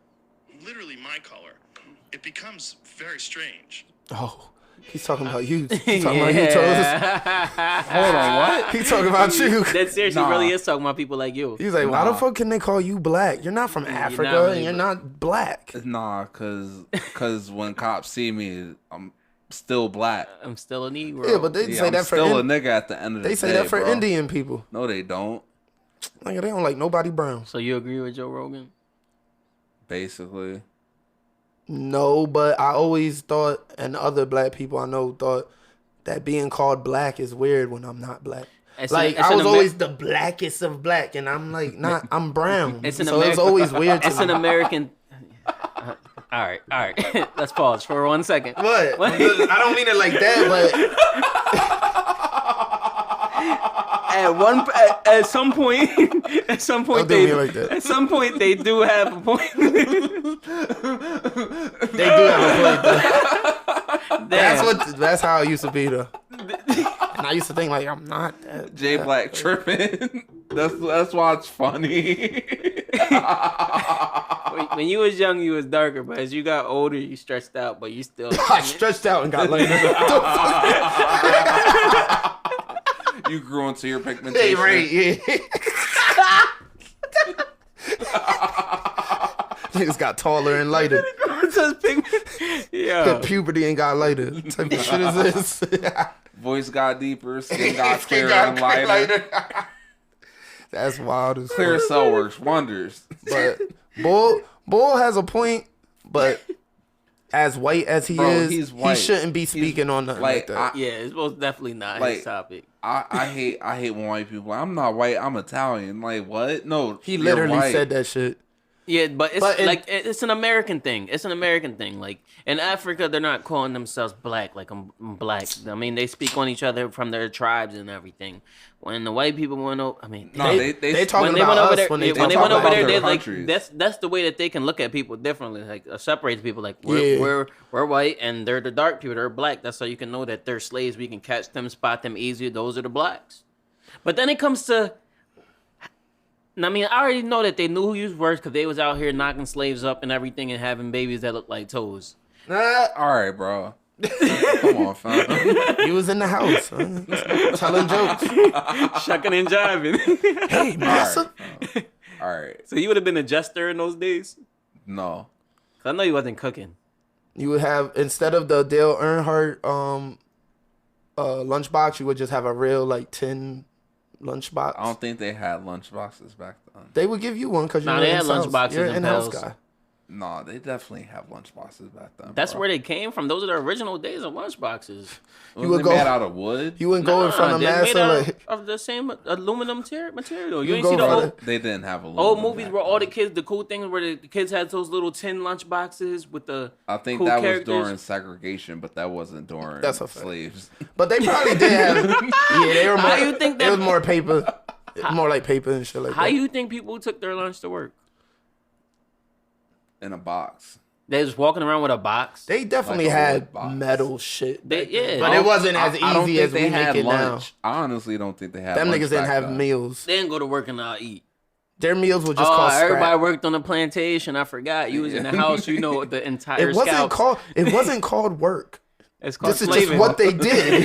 literally my color, it becomes very strange.
Oh, he's talking about you. He's talking about you, Toes.
Hold on, what?
He's talking about you.
That seriously really is talking about people like you.
He's like, why the fuck can they call you black? You're not from Africa,
not really
and you're not black.
Nah, cause when cops see me, I'm still black.
I'm still a Negro.
Yeah, but they say
I'm
that for
still a nigga at the end of the day.
They say that for
bro.
Indian people.
No, they don't.
Like they don't like nobody brown.
So you agree with Joe Rogan?
Basically.
No, but I always thought, and other black people I know thought, that being called black is weird when I'm not black. I was always the blackest of black, and I'm like, not. I'm brown. It's always weird to me.
It's an American. All right. Let's pause for 1 second.
What? I don't mean it like that,
but at some point,
don't do me like that.
At some point, they do have a point.
They do have a point. Though. That's how it used to be though. And I used to think like I'm not that.
J Black tripping. That's why it's funny.
When you was young, you was darker, but as you got older, you stretched out, but you still.
I stretched out and got later.
You grew into your pigmentation.
Hey, right, yeah. Niggas got taller and lighter.
Yeah.
Puberty ain't got lighter. What type of shit is this?
Voice got deeper, skin got clearer and lighter.
That's wild as
Clear
fuck.
cell works wonders.
But Bull has a point, but as white as he is, he shouldn't be speaking on nothing like that.
It's most definitely not his topic.
I hate when white people. I'm not white. I'm Italian. Like what? No,
he literally said that shit.
Yeah, but it's an American thing. It's an American thing. Like in Africa, they're not calling themselves black. Like I'm black. I mean, they speak on each other from their tribes and everything. When the white people went over, I mean,
they talking about us
there,
when they
went
about
over there. They
like
that's the way that they can look at people differently. Like separates people. Like we're white and they're the dark people. They're black. That's how you can know that they're slaves. We can catch them, spot them easier. Those are the blacks. But then it comes to. I mean, I already know that they knew who you were because they was out here knocking slaves up and everything and having babies that look like toes.
All right, bro. Come on, fam.
He was in the house, telling jokes,
shucking and jiving.
Hey, massa.
All right.
So you would have been a jester in those days?
No.
I know you wasn't cooking.
You would have, instead of the Dale Earnhardt lunchbox, you would just have a real like tin lunchbox.
I don't think they had lunchboxes back then.
They would give you one because
they had lunchboxes.
You're an in-house guy.
No, they definitely have lunchboxes back then.
That's where they came from. Those are the original days of lunchboxes.
You would go made out of wood.
You wouldn't go in front of massa
of the same aluminum material. You ain't see the old.
They didn't have aluminum.
Old movies where all the kids, the cool things where the kids had those little tin lunchboxes with the.
I think
cool
that
characters.
was during segregation, but that wasn't during slaves.
But they probably did have. Yeah, they were more.
How you think that?
It was more paper. More like paper and shit like that.
How you think people took their lunch to work?
In a box.
They was walking around with a box.
They definitely had metal shit.
But
it wasn't as easy as we make it now.
I honestly don't think they had.
Them niggas didn't have meals.
They didn't go to work and not eat.
Their meals would just cost
everybody
scrap.
worked on the plantation. I forgot. You was in the house. You know the entire.
It wasn't called work.
It's called
this
slaving.
is just what they did.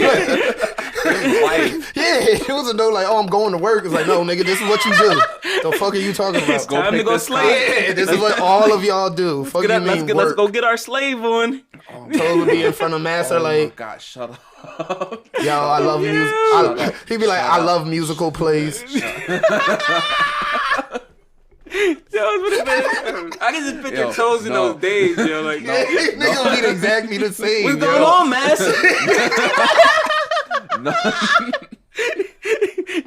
It wasn't no like, oh, I'm going to work. It's like, no, nigga, this is what you do. The fuck are you talking about?
It's time to go slave.
Yeah, this is what all of y'all do. Fuck you mean work?
Let's go get our slave on.
Totally be in front of Master like,
God, shut up.
Yo, I love music. He'd be like, I love musical plays.
I can just picture toes in those days, yo. Like,
nigga be exactly the same.
What's going on, Master?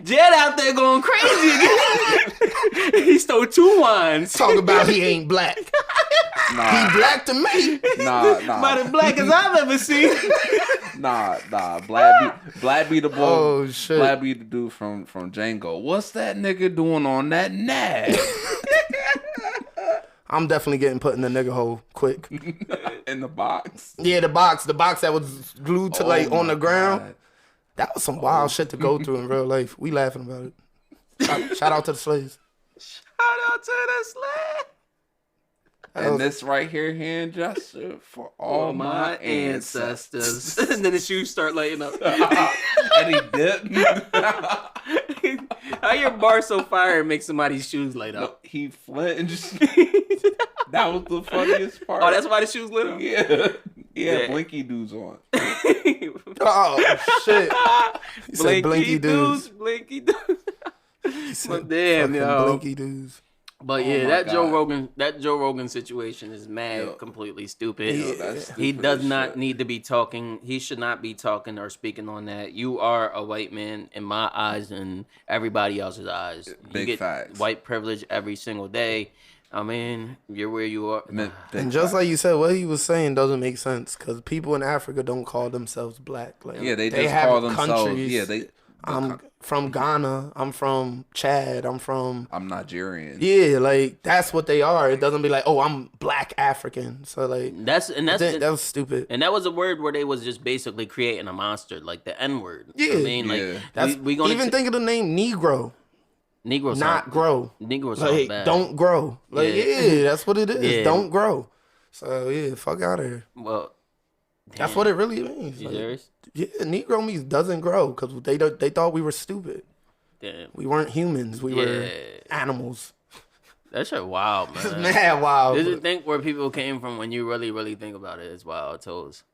Jed out there going crazy. He stole 2 wines.
Talk about he ain't black.
Nah.
He black to me.
Nah.
About as black as I've ever seen.
Nah. Vlad be the boy.
Oh, shit.
Vlad be the dude from Django. What's that nigga doing on that nag?
I'm definitely getting put in the nigga hole quick.
In the box.
Yeah, the box that was glued to on the ground.
God.
That was some wild shit to go through in real life. We laughing about it. Shout out to the slaves.
Shout out to the slave.
And this right here hand gesture for all my ancestors.
And then the shoes start lighting up.
And he dipped.
How your bar so fire and make somebody's shoes light
No,
up?
he flinched. That was the funniest part.
Oh, that's why the shoes lit up?
Yeah, Blinky dudes on.
Oh shit! He said blinky dudes.
Blinky dudes. But damn,
Fucking
yo.
blinky dudes.
But
Oh
yeah,
my
that
God.
Joe Rogan situation is mad, completely stupid.
Yo,
that's
He
stupid
does
as
not
shit.
need to be talking. He should not be talking or speaking on that. You are a white man in my eyes and everybody else's eyes.
Big
you get
facts.
white privilege every single day. I mean, you're where you are.
And just like you said, what he was saying doesn't make sense because people in Africa don't call themselves black. Like,
Yeah, they
have
call themselves.
countries.
Yeah,
I'm from Ghana. I'm from Chad. I'm from.
I'm Nigerian.
Yeah, like that's what they are. It doesn't be like, oh, I'm black African. So like
That's
that was stupid.
And that was a word where they was just basically creating a monster, like the N word.
Yeah.
I mean, like
Yeah.
That's
we gonna
even think of the name Negro.
Negro
Not grow.
Negro sounds
Like
bad.
don't grow. Like yeah, that's what it is.
Yeah.
Don't grow. So yeah, fuck out of here.
Well,
That's
damn.
what it really means.
You
Like,
serious?
yeah, Negro means doesn't grow because they thought we were stupid.
Damn.
We weren't humans. We were
Yeah.
animals.
That shit wild,
It's
man.
mad wild.
Just to
but-
think where people came from when you really, really think about it is wild. Toes.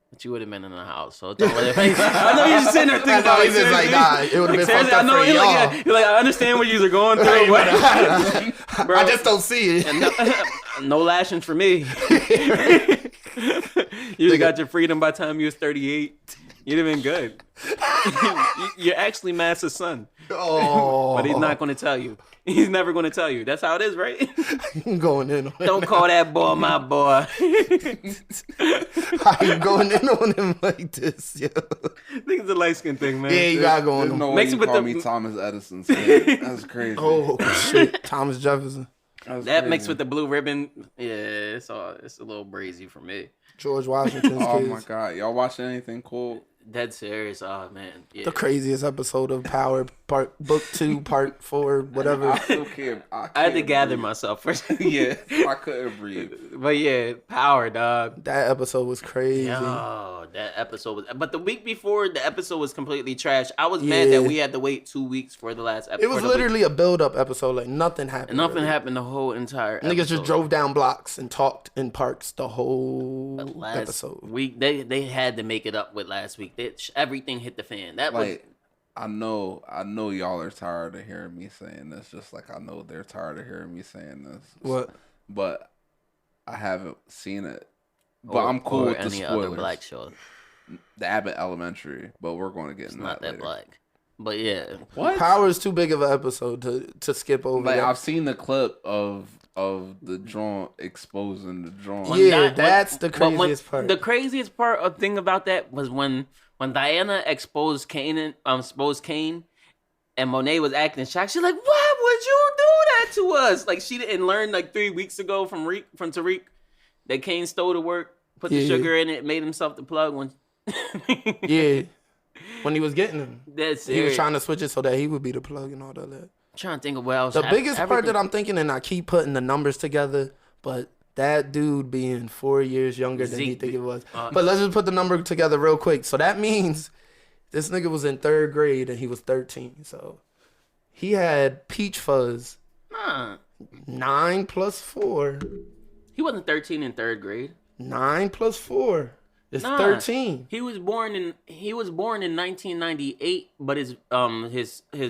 But you would have been in the house, so don't really think. I know you're just sitting there thinking
I know,
about it.
he's just like, nah, it would have been
Seriously,
fucked up
I know
for
you're
y'all.
like, you're like, I understand what you are going through.
Hey,
but,
but I just don't see it.
And no lashing for me. You just got your freedom by the time you was 38. You'd have been good. You're actually Master's son.
Oh,
But he's not going to tell you. He's never going to tell you. That's how it is, right?
I'm going in on him.
Don't call that boy my boy.
How you going in on him like this, yo?
I think it's a light skin thing, man.
Yeah, you got going
There's
on.
no way
Makes
you
it with
call
the-
me Thomas Edison. Son. That's crazy.
Oh shit, Thomas Jefferson,
That's
That
crazy.
mixed with the blue ribbon, yeah, it's a little brazy for me.
George Washington's
Oh
kids.
my God, y'all watching anything cool?
Dead serious, oh man. Yeah.
The craziest episode of Power, book 2, part 4, whatever.
I still can't.
I had to
can't
gather
breathe.
myself first.
Yeah, I couldn't breathe.
But yeah, power, dog.
That episode was crazy.
Yo, that episode was. But the week before, the episode was completely trash. I was mad
Yeah.
that we had to wait 2 weeks for the last episode.
It was literally a build-up episode. Like nothing happened.
Nothing
really.
happened the whole entire.
Niggas
episode.
just drove down blocks and talked in parks the whole
Last
episode.
week. They had to make it up with last week. Everything hit the fan. That was.
Like, I know y'all are tired of hearing me saying this. Just like I know they're tired of hearing me saying this.
What?
But I haven't seen it. But I'm cool
or
with the
any
spoilers.
other black show.
The Abbott Elementary, but we're going to get
It's
into
not that
later.
black. But yeah.
What?
Power is too big of an episode to skip over.
Like
that.
I've seen the clip of the joint exposing the joint.
Yeah, that's the
but
craziest part.
The craziest part of thing about that was when Diana exposed Kane, and Monet was acting shocked. She's like, "Why would you do that to us?" Like she didn't learn like 3 weeks ago from Tariq that Kane stole the work, put the
Yeah.
sugar in it, made himself the plug when.
Yeah, when he was getting him,
That's
he was trying to switch it so that he would be the plug and all that.
trying to think of what else.
The biggest part that I'm thinking, and I keep putting the numbers together, but that dude being 4 years younger than he
Zeke
think it was. But let's just put the number together real quick. So that means this nigga was in 3rd grade and he was 13. So he had peach fuzz.
Nah,
9 plus 4.
he wasn't 13 in 3rd grade.
9 plus 4. It's 13.
He was born in 1998, but his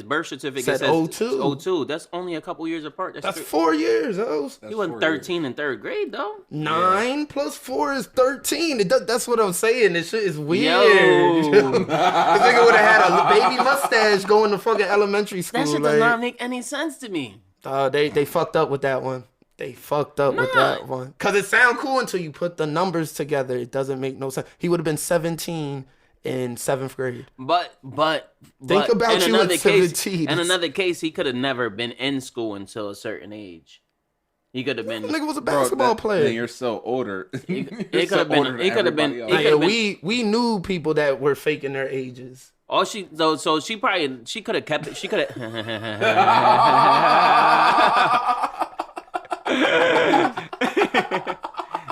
birth certificate
said
says
02.
02. That's only a couple years apart.
That's 4 years.
He wasn't 13 in third grade though.
9 plus 4 is 13. That's what I'm saying. This shit is weird.
Yo.
This nigga would have had a baby mustache going to fucking elementary school.
That shit does not make any sense to me.
They fucked up with that one. They fucked up with that one. Because it sound cool until you put the numbers together. It doesn't make no sense. He would have been 17 in 7th grade.
But
think about you at 17.
In another case, he could have never been in school until a certain age. He could have been.
The nigga was a basketball player.
Man, you're so older.
It could have been. It could have been.
We knew people that were faking their ages.
All she though, so she could have kept it. She could have.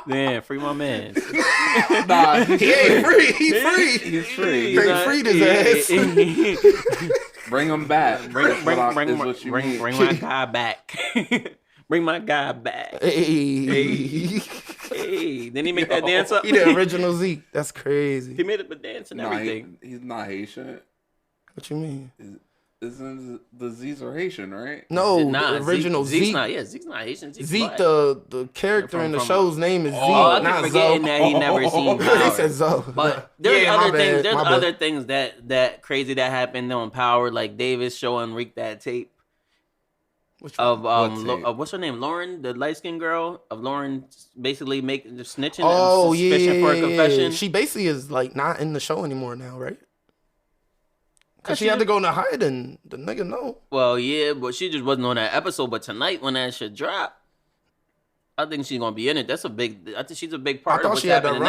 Man, free my man.
Nah,
he ain't free. He's free.
He's free.
They freed his ass.
Bring him back. Bring
my guy back. Bring my guy back.
Hey.
Then he make that dance up.
He the original Zeke. That's crazy.
He made it a dance and everything.
He's not Haitian.
What you mean?
Isn't the Z's are Haitian, right?
No, the original Zeke.
Zeke's not Haitian.
Zeke, the character in the show's name is Zeke.
I
not
keep forgetting
Zoe.
that he never seen
They
Power.
said Zoe.
But there's other things. There's
my bad.
other things that crazy that happened on Power, like Davis showing Reek that tape of what's her name, Lauren, the light skinned girl of Lauren, basically snitching and suspicion for a confession.
She basically is like not in the show anymore now, right? Because she had to go into hiding. The nigga know.
Well, yeah, but she just wasn't on that episode. But tonight, when that shit drop, I think she's gonna be in it. I think she's a big part of what's happening.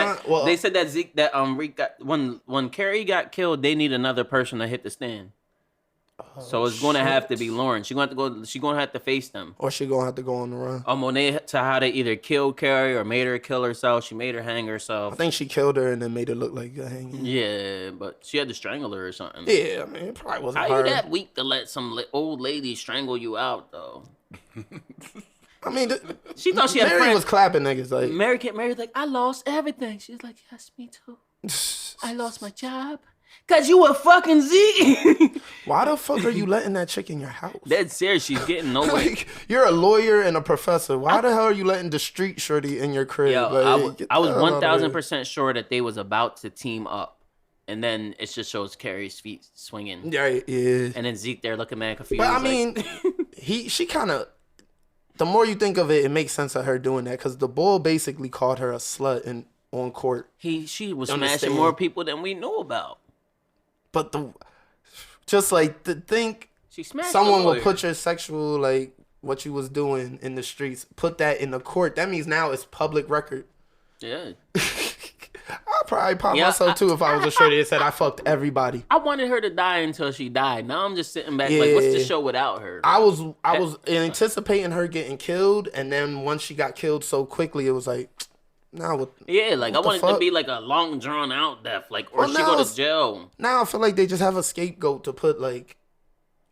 They said that Zeke, Reek got when Carrie got killed, they need another person to hit the stand. So it's going to have to be Lauren. She's going to have to go. She's going to have to face them.
Or she going to have to go on the run.
To how they either killed Carrie or made her kill herself. She made her hang herself.
I think she killed her and then made it look like a hanging.
Yeah, but she had to strangle her or something.
Yeah, I mean, it probably wasn't her.
How you that weak to let some old lady strangle you out, though?
I mean,
she thought she had
Mary was clapping niggas. Like
Mary's like, I lost everything. She's like, yes, me too. I lost my job. Cause you a fucking Z.
Why the fuck are you letting that chick in your house?
That's serious. She's getting nowhere.
Like, you're a lawyer and a professor. Why the hell are you letting the street shorty in your crib?
Yo,
like,
I was 1000% sure that they was about to team up, and then it just shows Carrie's feet swinging.
Yeah.
And then Zeke there looking mad confused.
But I mean, she kind of. The more you think of it, it makes sense of her doing that because the bull basically called her a slut on court.
She was smashing more people than we knew about.
But someone will put your sexual, like, what you was doing in the streets, put that in the court. That means now it's public record.
Yeah.
I'd probably pop myself too if I was a shorty that said I fucked everybody.
I wanted her to die until she died. Now I'm just sitting back like, what's the show without her?
I was anticipating her getting killed, and then once she got killed so quickly, it was like, I wanted it to be like a long drawn out death, like, or she go to jail. Now I feel like they just have a scapegoat to put like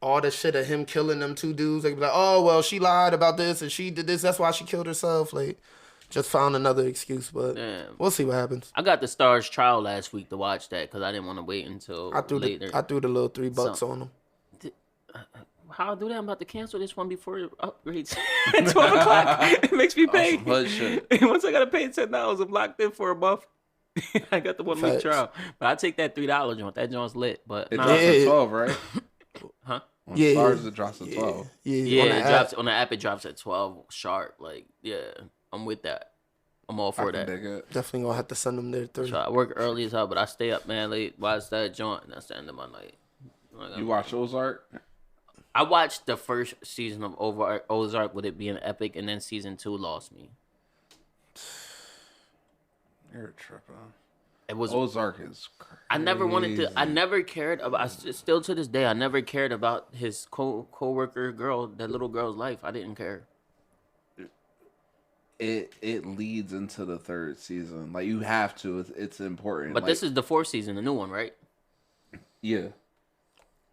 all the shit of him killing them two dudes. They be like, oh well, she lied about this and she did this. That's why she killed herself. Like, just found another excuse, but we'll see what happens.
I got the Stars trial last week to watch that because I didn't want to wait until later.
I threw the little $3 on them.
How I do that? I'm about to cancel this one before it upgrades at 12 o'clock. It makes me pay. Once I got to pay $10, I'm locked in for a month. I got the 1 week trial. But I take that $3 joint. That joint's lit. But
it drops at 12, right?
Huh?
On Stars, it drops at 12.
Yeah, it drops on the app. It drops at 12 sharp. Like, yeah, I'm with that. I'm all for that.
Definitely gonna have to send them there 30.
So I work early as hell, but I stay up, man, late. Watch that joint. That's the end of my night.
You watch Ozark?
I watched the first season of Ozark with it being epic, and then season 2 lost me.
You're tripping.
It was
Ozark is crazy.
I never wanted to. I never cared about. Still to this day, I never cared about his co-worker girl, that little girl's life. I didn't care.
It leads into the 3rd season. Like, you have to. It's important.
But this is the 4th season, the new one, right?
Yeah.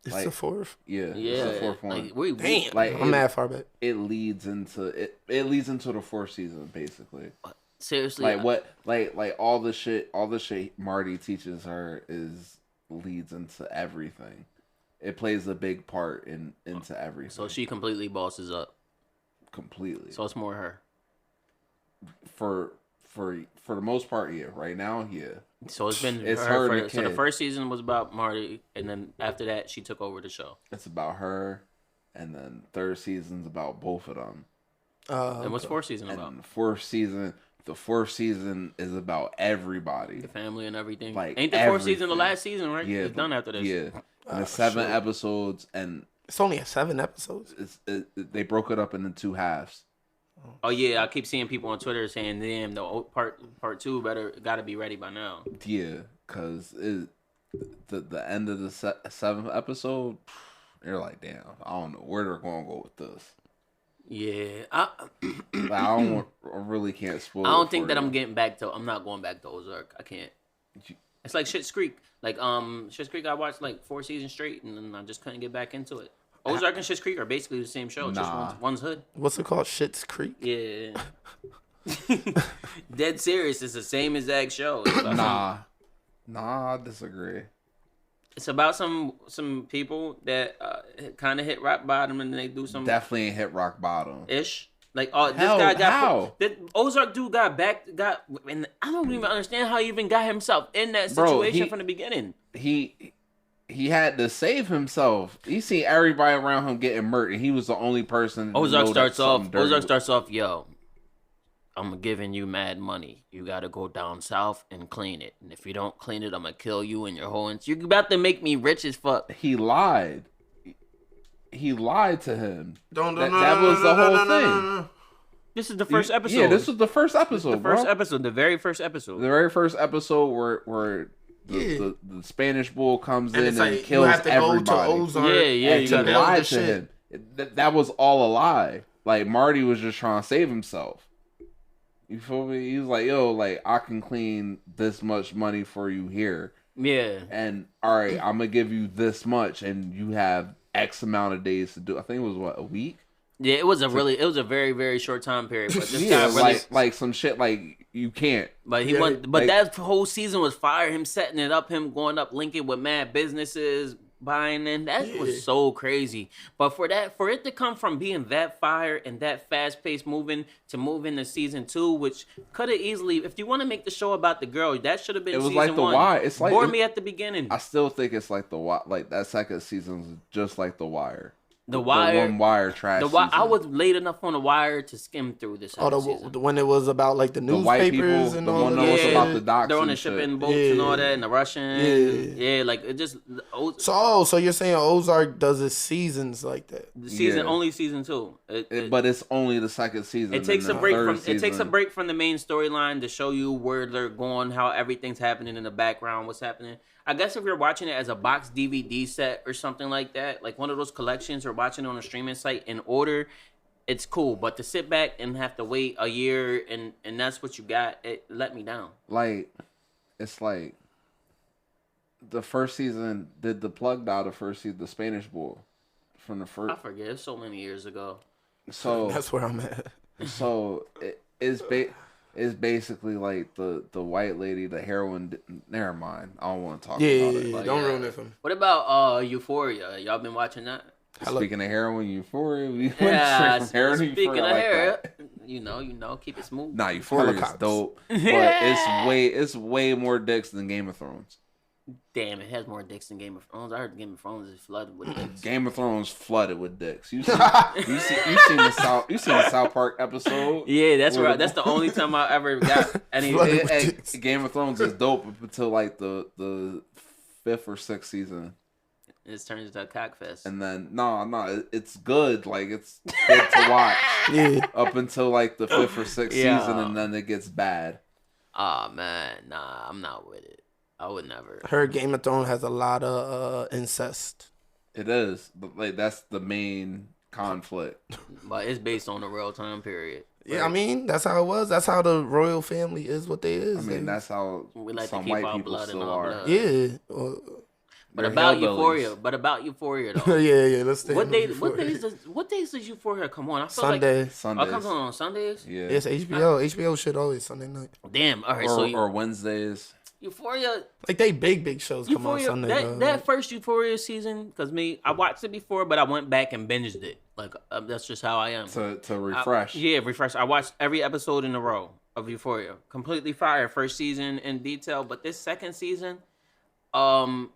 It's the 4th.
Yeah. It's the 4th one.
Damn. Like, I'm mad far back.
It leads into it leads into the 4th season, basically.
Seriously,
Like what? Like all the shit Marty teaches her leads into everything. It plays a big part into everything.
So she completely bosses up.
Completely.
So it's more her.
For the most part, yeah. Right now, yeah.
So it's been
it's
her.
her and the
So the
kid.
first season was about Marty, and then after that, she took over the show.
It's about her, and then third season's about both of them.
And what's fourth season
And
about?
the fourth season is about everybody.
The family and everything.
Like
ain't the fourth season the last season, right?
Yeah,
it's done after this.
Yeah, and it's 7 episodes, and
It's only 7 episodes.
They broke it up into 2 halves.
Oh yeah, I keep seeing people on Twitter saying, "Damn, the part 2 gotta be ready by now."
Yeah, cause the end of the 7th episode, you're like, damn, I don't know where they're gonna go with this.
Yeah,
I really can't spoil.
I don't think that I'm not going back to Ozark. I can't. It's like Schitt's Creek. Like Schitt's Creek, I watched like 4 seasons straight, and then I just couldn't get back into it. Ozark and Schitt's Creek are basically the same show.
Nah.
Just one's hood.
What's it called? Schitt's Creek?
Yeah. Dead serious. It's the same exact show.
Nah, I disagree.
It's about some people that kind of hit rock bottom, and then they do some
Definitely ain't hit rock bottom.
ish. Like, oh, this
Hell,
guy got
how?
That Ozark dude got, and I don't even understand how he even got himself in that situation from the beginning.
He had to save himself. He seen everybody around him getting murdered. He was the only person.
Ozark starts off, yo, I'm giving you mad money. You gotta go down south and clean it. And if you don't clean it, I'm gonna kill you and your whole. You're about to make me rich as fuck.
He lied. He lied to him.
That
was the whole thing.
This is the first episode.
Yeah, this was the first episode.
The very first episode.
The very first episode where the Spanish bull comes in and kills everybody.
Go to Ozark
you
gotta lie to him. That was all a lie. Like Marty was just trying to save himself. You feel me? He was like, yo, like I can clean this much money for you here.
Yeah.
And all right, I'm gonna give you this much, and you have X amount of days to do. I think it was a week.
Yeah, it was a very, very short time period. But this
yeah,
guy really,
like some shit like you can't.
But he went. But that whole season was fire. Him setting it up, him going up, linking with mad businesses, buying in. That was so crazy. But for it to come from being that fire and that fast paced moving to season 2, which could have easily, if you want to make the show about the girl, that should have been. It was season
like the
1.
Wire. It's like
bored me at the beginning.
I still think it's like the Wire. Like that second season's just like the Wire.
The Wire,
one Wire trash.
I was late enough on the Wire to skim through this.
When it was about like the newspapers
white people,
and
the
all
one
that.
that was about the docks.
They're on the
and
shipping
shit.
boats and all that, and the Russian.
Yeah.
Like it just.
So you're saying Ozark does its seasons like that?
Only season 2.
But it's only the second season.
It takes a break from the main storyline to show you where they're going, how everything's happening in the background, what's happening. I guess if you're watching it as a box DVD set or something like that, like one of those collections, or watching it on a streaming site in order, it's cool. But to sit back and have to wait a year and that's what you got, it let me down.
Like, it's like the first season, did the plug die the first season, the Spanish bull from the first?
I forget. It's so many years ago.
So
that's where I'm at.
So it's basically like the white lady, the heroine. Never mind. I don't want to talk about it.
Yeah, don't ruin it for me.
What about Euphoria? Y'all been watching that?
Speaking of heroin, Euphoria. We went
Yeah,
straight from heroin to
speaking
Euphoria
of
like
hair,
that.
you know, keep it smooth.
Nah, Euphoria is dope, but it's way more dicks than Game of Thrones.
Damn, it has more dicks than Game of Thrones. I heard Game of Thrones is flooded with dicks.
Game of Thrones flooded with dicks. You seen the South Park episode?
Yeah, that's right. That's the only time I ever got any.
Game of Thrones is dope up until like the 5th or 6th season.
It turns into a cockfest.
And then no, it's good. Like it's good to watch.
Yeah.
Up until like the 5th or 6th season, and then it gets bad.
Oh man, nah, I'm not with it. I would never.
Her Game of Thrones has a lot of incest.
It is, but like that's the main conflict.
But it's based on a real time period.
Yeah, right? I mean that's how it was. That's how the royal family is. What they is.
I mean that's how
we like
some
to keep
white
our
people
blood
still
in our
are.
blood.
Yeah.
But
They're
about
hillbillies.
Euphoria. But about Euphoria though.
yeah. Let's stay.
What
on
day?
Euphoria.
What days does Euphoria come on? I feel
Sunday.
like oh,
Sundays.
it comes on Sundays.
Yeah.
It's HBO. HBO shit always Sunday night.
Damn. All right.
Or,
So
or Wednesdays.
Euphoria.
Like they big shows come on
Euphoria.
Sunday.
That first Euphoria season, because I watched it before, but I went back and binged it. Like that's just how I am.
To refresh.
Refresh. I watched every episode in a row of Euphoria. Completely fire. First season in detail, but this second season, I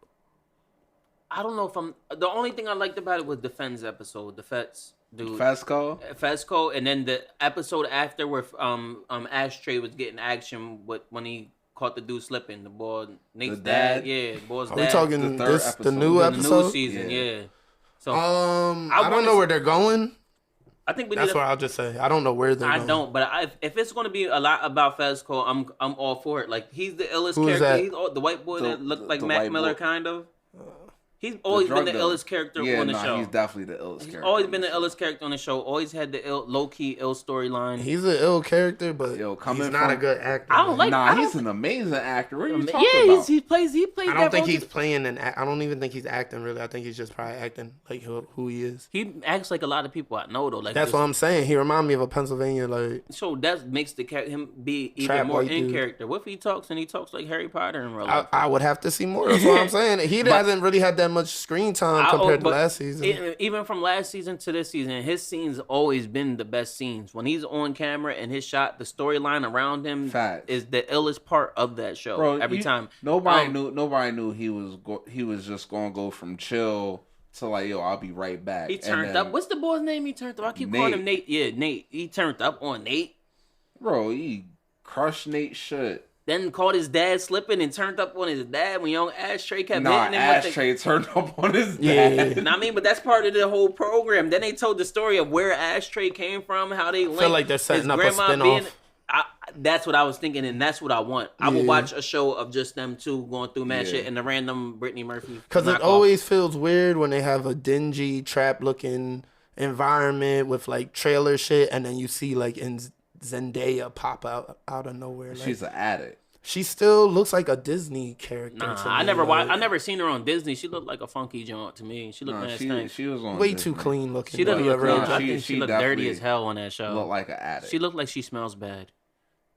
don't know if I'm. The only thing I liked about it was the Fens episode. The Fets dude. Fesco, and then the episode after where Ashtray was getting action when he caught the dude slipping. The boy Nate's dad. Yeah, boy's dad.
Are we talking the new
the
episode?
new season? Yeah. So
I don't know where they're going.
I think
that's what I'll just say. I don't know where they're going.
I don't, but if it's going to be a lot about Fesco, I'm all for it. Like he's the illest
Who's
character.
that?
He's the white boy that looked like Mac Miller, kind of. He's
always
been the illest character on the show.
He's definitely the illest character.
Always been the illest character on the show. Always had the low-key ill storyline.
He's an ill character, but he's not a good actor.
I don't like.
He's an amazing actor. What are you talking about?
He plays.
I don't think he's playing I don't even think he's acting really. I think he's just probably acting like who he is.
He acts like a lot of people I know though. Like
that's what I'm saying. He reminds me of a Pennsylvania like.
So that makes him be even more in character. What if he talks like Harry Potter in real life?
I would have to see more. That's what I'm saying. He hasn't really had that much screen time compared to last season.
Even from last season to this season, his scenes always been the best scenes. When he's on camera and his shot, the storyline around him is the illest part of that show.
Bro,
every time.
Nobody knew he was just gonna go from chill to like, yo, I'll be right back.
He turned up. What's the boy's name he turned up? I keep calling him Nate. Yeah, Nate. He turned up on Nate.
Bro, he crushed Nate's shit.
Then caught his dad slipping and turned up on his dad when young Ashtray kept hitting him.
Ashtray turned up on his dad.
I mean, but that's part of the whole program. Then they told the story of where Ashtray came from, how they linked.
I feel like they're setting up a spinoff.
That's what I was thinking, and that's what I want. I will watch a show of just them two going through mad shit and the random Brittany Murphy.
Because it always feels weird when they have a dingy, trap-looking environment with like trailer shit, and then you see like Zendaya pop out of nowhere. Like,
she's an addict.
She still looks like a Disney character.
Nah,
to me.
I never seen her on Disney. She looked like a funky joint to me. She looked
she was on
way
Disney.
too clean looking.
She looked she looked dirty as hell on that show.
Looked like an addict.
She looked like she smells bad.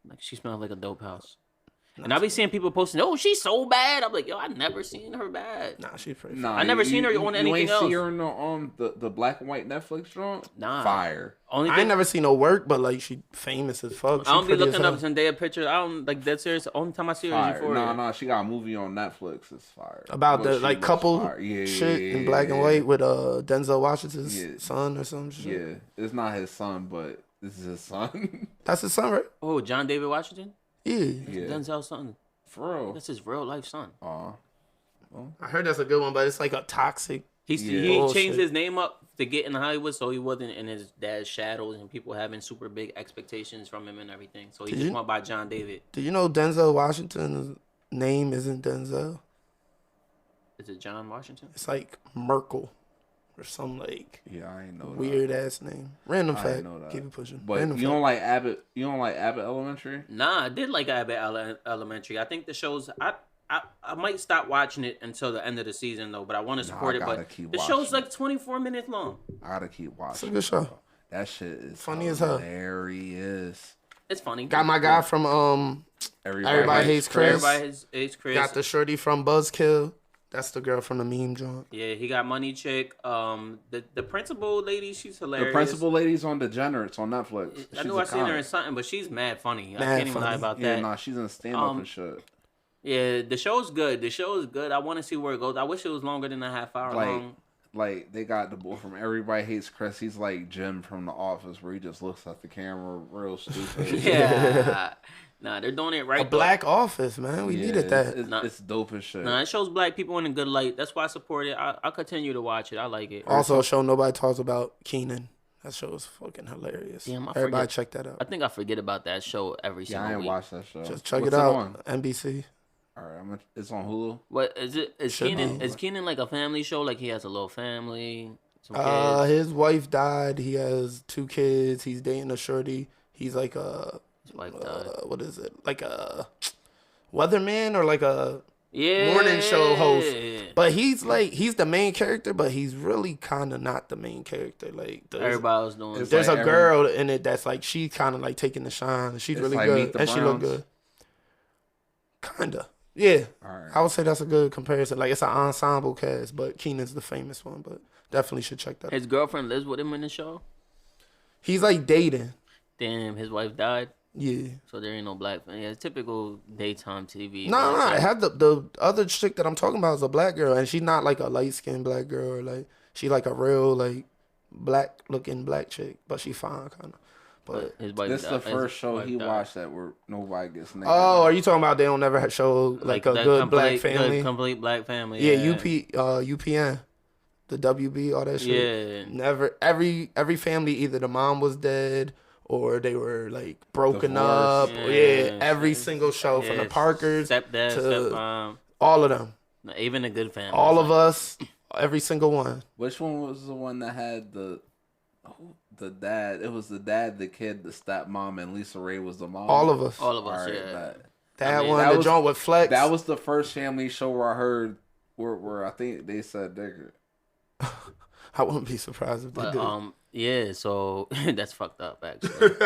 Like she smells like a dope house. And I be seeing people posting, "Oh, she's so bad." I'm like, "Yo, I never seen her bad."
Nah, she's pretty.
I never seen her on anything else.
You ain't see her on the black and white Netflix joint?
Nah,
fire.
I ain't never seen her work, but like she famous as fuck.
I don't be looking up Zendaya pictures. I don't like that serious. The only time I see her is Euphoria.
Nah, she got a movie on Netflix. It's fire.
About the like couple shit in black and white with Denzel Washington's son or some shit.
Yeah, it's not his son, but this is his son.
That's his son, right?
Oh, John David Washington.
Yeah.
Denzel's son.
For real.
That's his real life son.
Well.
I heard that's a good one, but it's like a toxic.
He changed his name up to get in Hollywood, so he wasn't in his dad's shadows and people having super big expectations from him and everything. So he just went by John David.
Do you know Denzel Washington's name isn't Denzel?
Is it John Washington?
It's like Merkel. Or some like
I ain't know
weird ass name. Random fact. Keep it pushing.
But
Random
you don't like Abbott. You don't like Abbott Elementary?
Nah, I did like Abbott Elementary. I think the show's. I might stop watching it until the end of the season though, but I want to support it. But the show's like 24 minutes long.
I gotta keep watching.
It's a good show.
That shit is
funny as hell.
Hilarious.
It's funny.
Got my guy from Everybody Hates Chris.
Everybody Hates Chris.
Got the shorty from Buzzkill. That's the girl from the meme joint.
Yeah, he got Money Chick. The principal lady, she's hilarious.
The principal lady's on Degenerates on Netflix.
I knew I seen her in something, but she's mad funny. I can't even lie about that.
Yeah, nah, she's in stand-up and shit.
Yeah, the show's good. The show is good. I want to see where it goes. I wish it was longer than a half hour long.
Like, they got the boy from Everybody Hates Chris. He's like Jim from The Office, where he just looks at the camera real stupid.
Yeah. Nah, they're doing it right.
A black office, man. We needed that.
It's dope as shit.
Nah, it shows black people in a good light. That's why I support it. I'll continue to watch it. I like it.
Also, a show nobody talks about, Keenan. That show is fucking hilarious.
Damn,
everybody check that out.
I think I forget about that show every single week.
I ain't watched that show.
Just check it out. On? NBC.
All right, it's on Hulu.
What is it? Is Keenan like a family show? Like he has a little family, some kids?
His wife died. He has 2 kids. He's dating a shorty. He's like a what is it? Like a weatherman or like a morning show host. But he's the main character, but he's really kind of not the main character. Like
Everybody was doing.
There's a girl in it that's like she kind of like taking the shine. And she's really
like
good, and she look good. Kinda, yeah.
Right.
I would say that's a good comparison. Like it's an ensemble cast, but Keenan's the famous one. But definitely should check that.
His girlfriend lives with him in the show.
He's like dating.
Damn, his wife died.
Yeah.
So there ain't no black. Yeah, typical daytime TV.
No. I have the other chick that I'm talking about is a black girl, and she's not like a light skinned black girl. Or like she like a real like black looking black chick, but she fine kind of. But
his wife
This is the first show he watched that where nobody gets naked.
Oh, are you talking about they don't never show like a good black family?
Complete black family.
Yeah, UPN, the WB, all that shit.
Yeah.
Never. Every family, either the mom was dead or they were like broken up. Yeah, every single show from the Parkers
stepdad,
to
stepmom,
all of them.
even a good family.
All of us, every single one.
Which one was the one that had the dad? It was the dad, the kid, the stepmom, and Lisa Ray was the mom.
All of us.
All of us.
All right,
Yeah.
The joint with Flex.
That was the first family show where I heard where I think they said nigger.
I wouldn't be surprised if they did.
Yeah, so that's fucked up actually.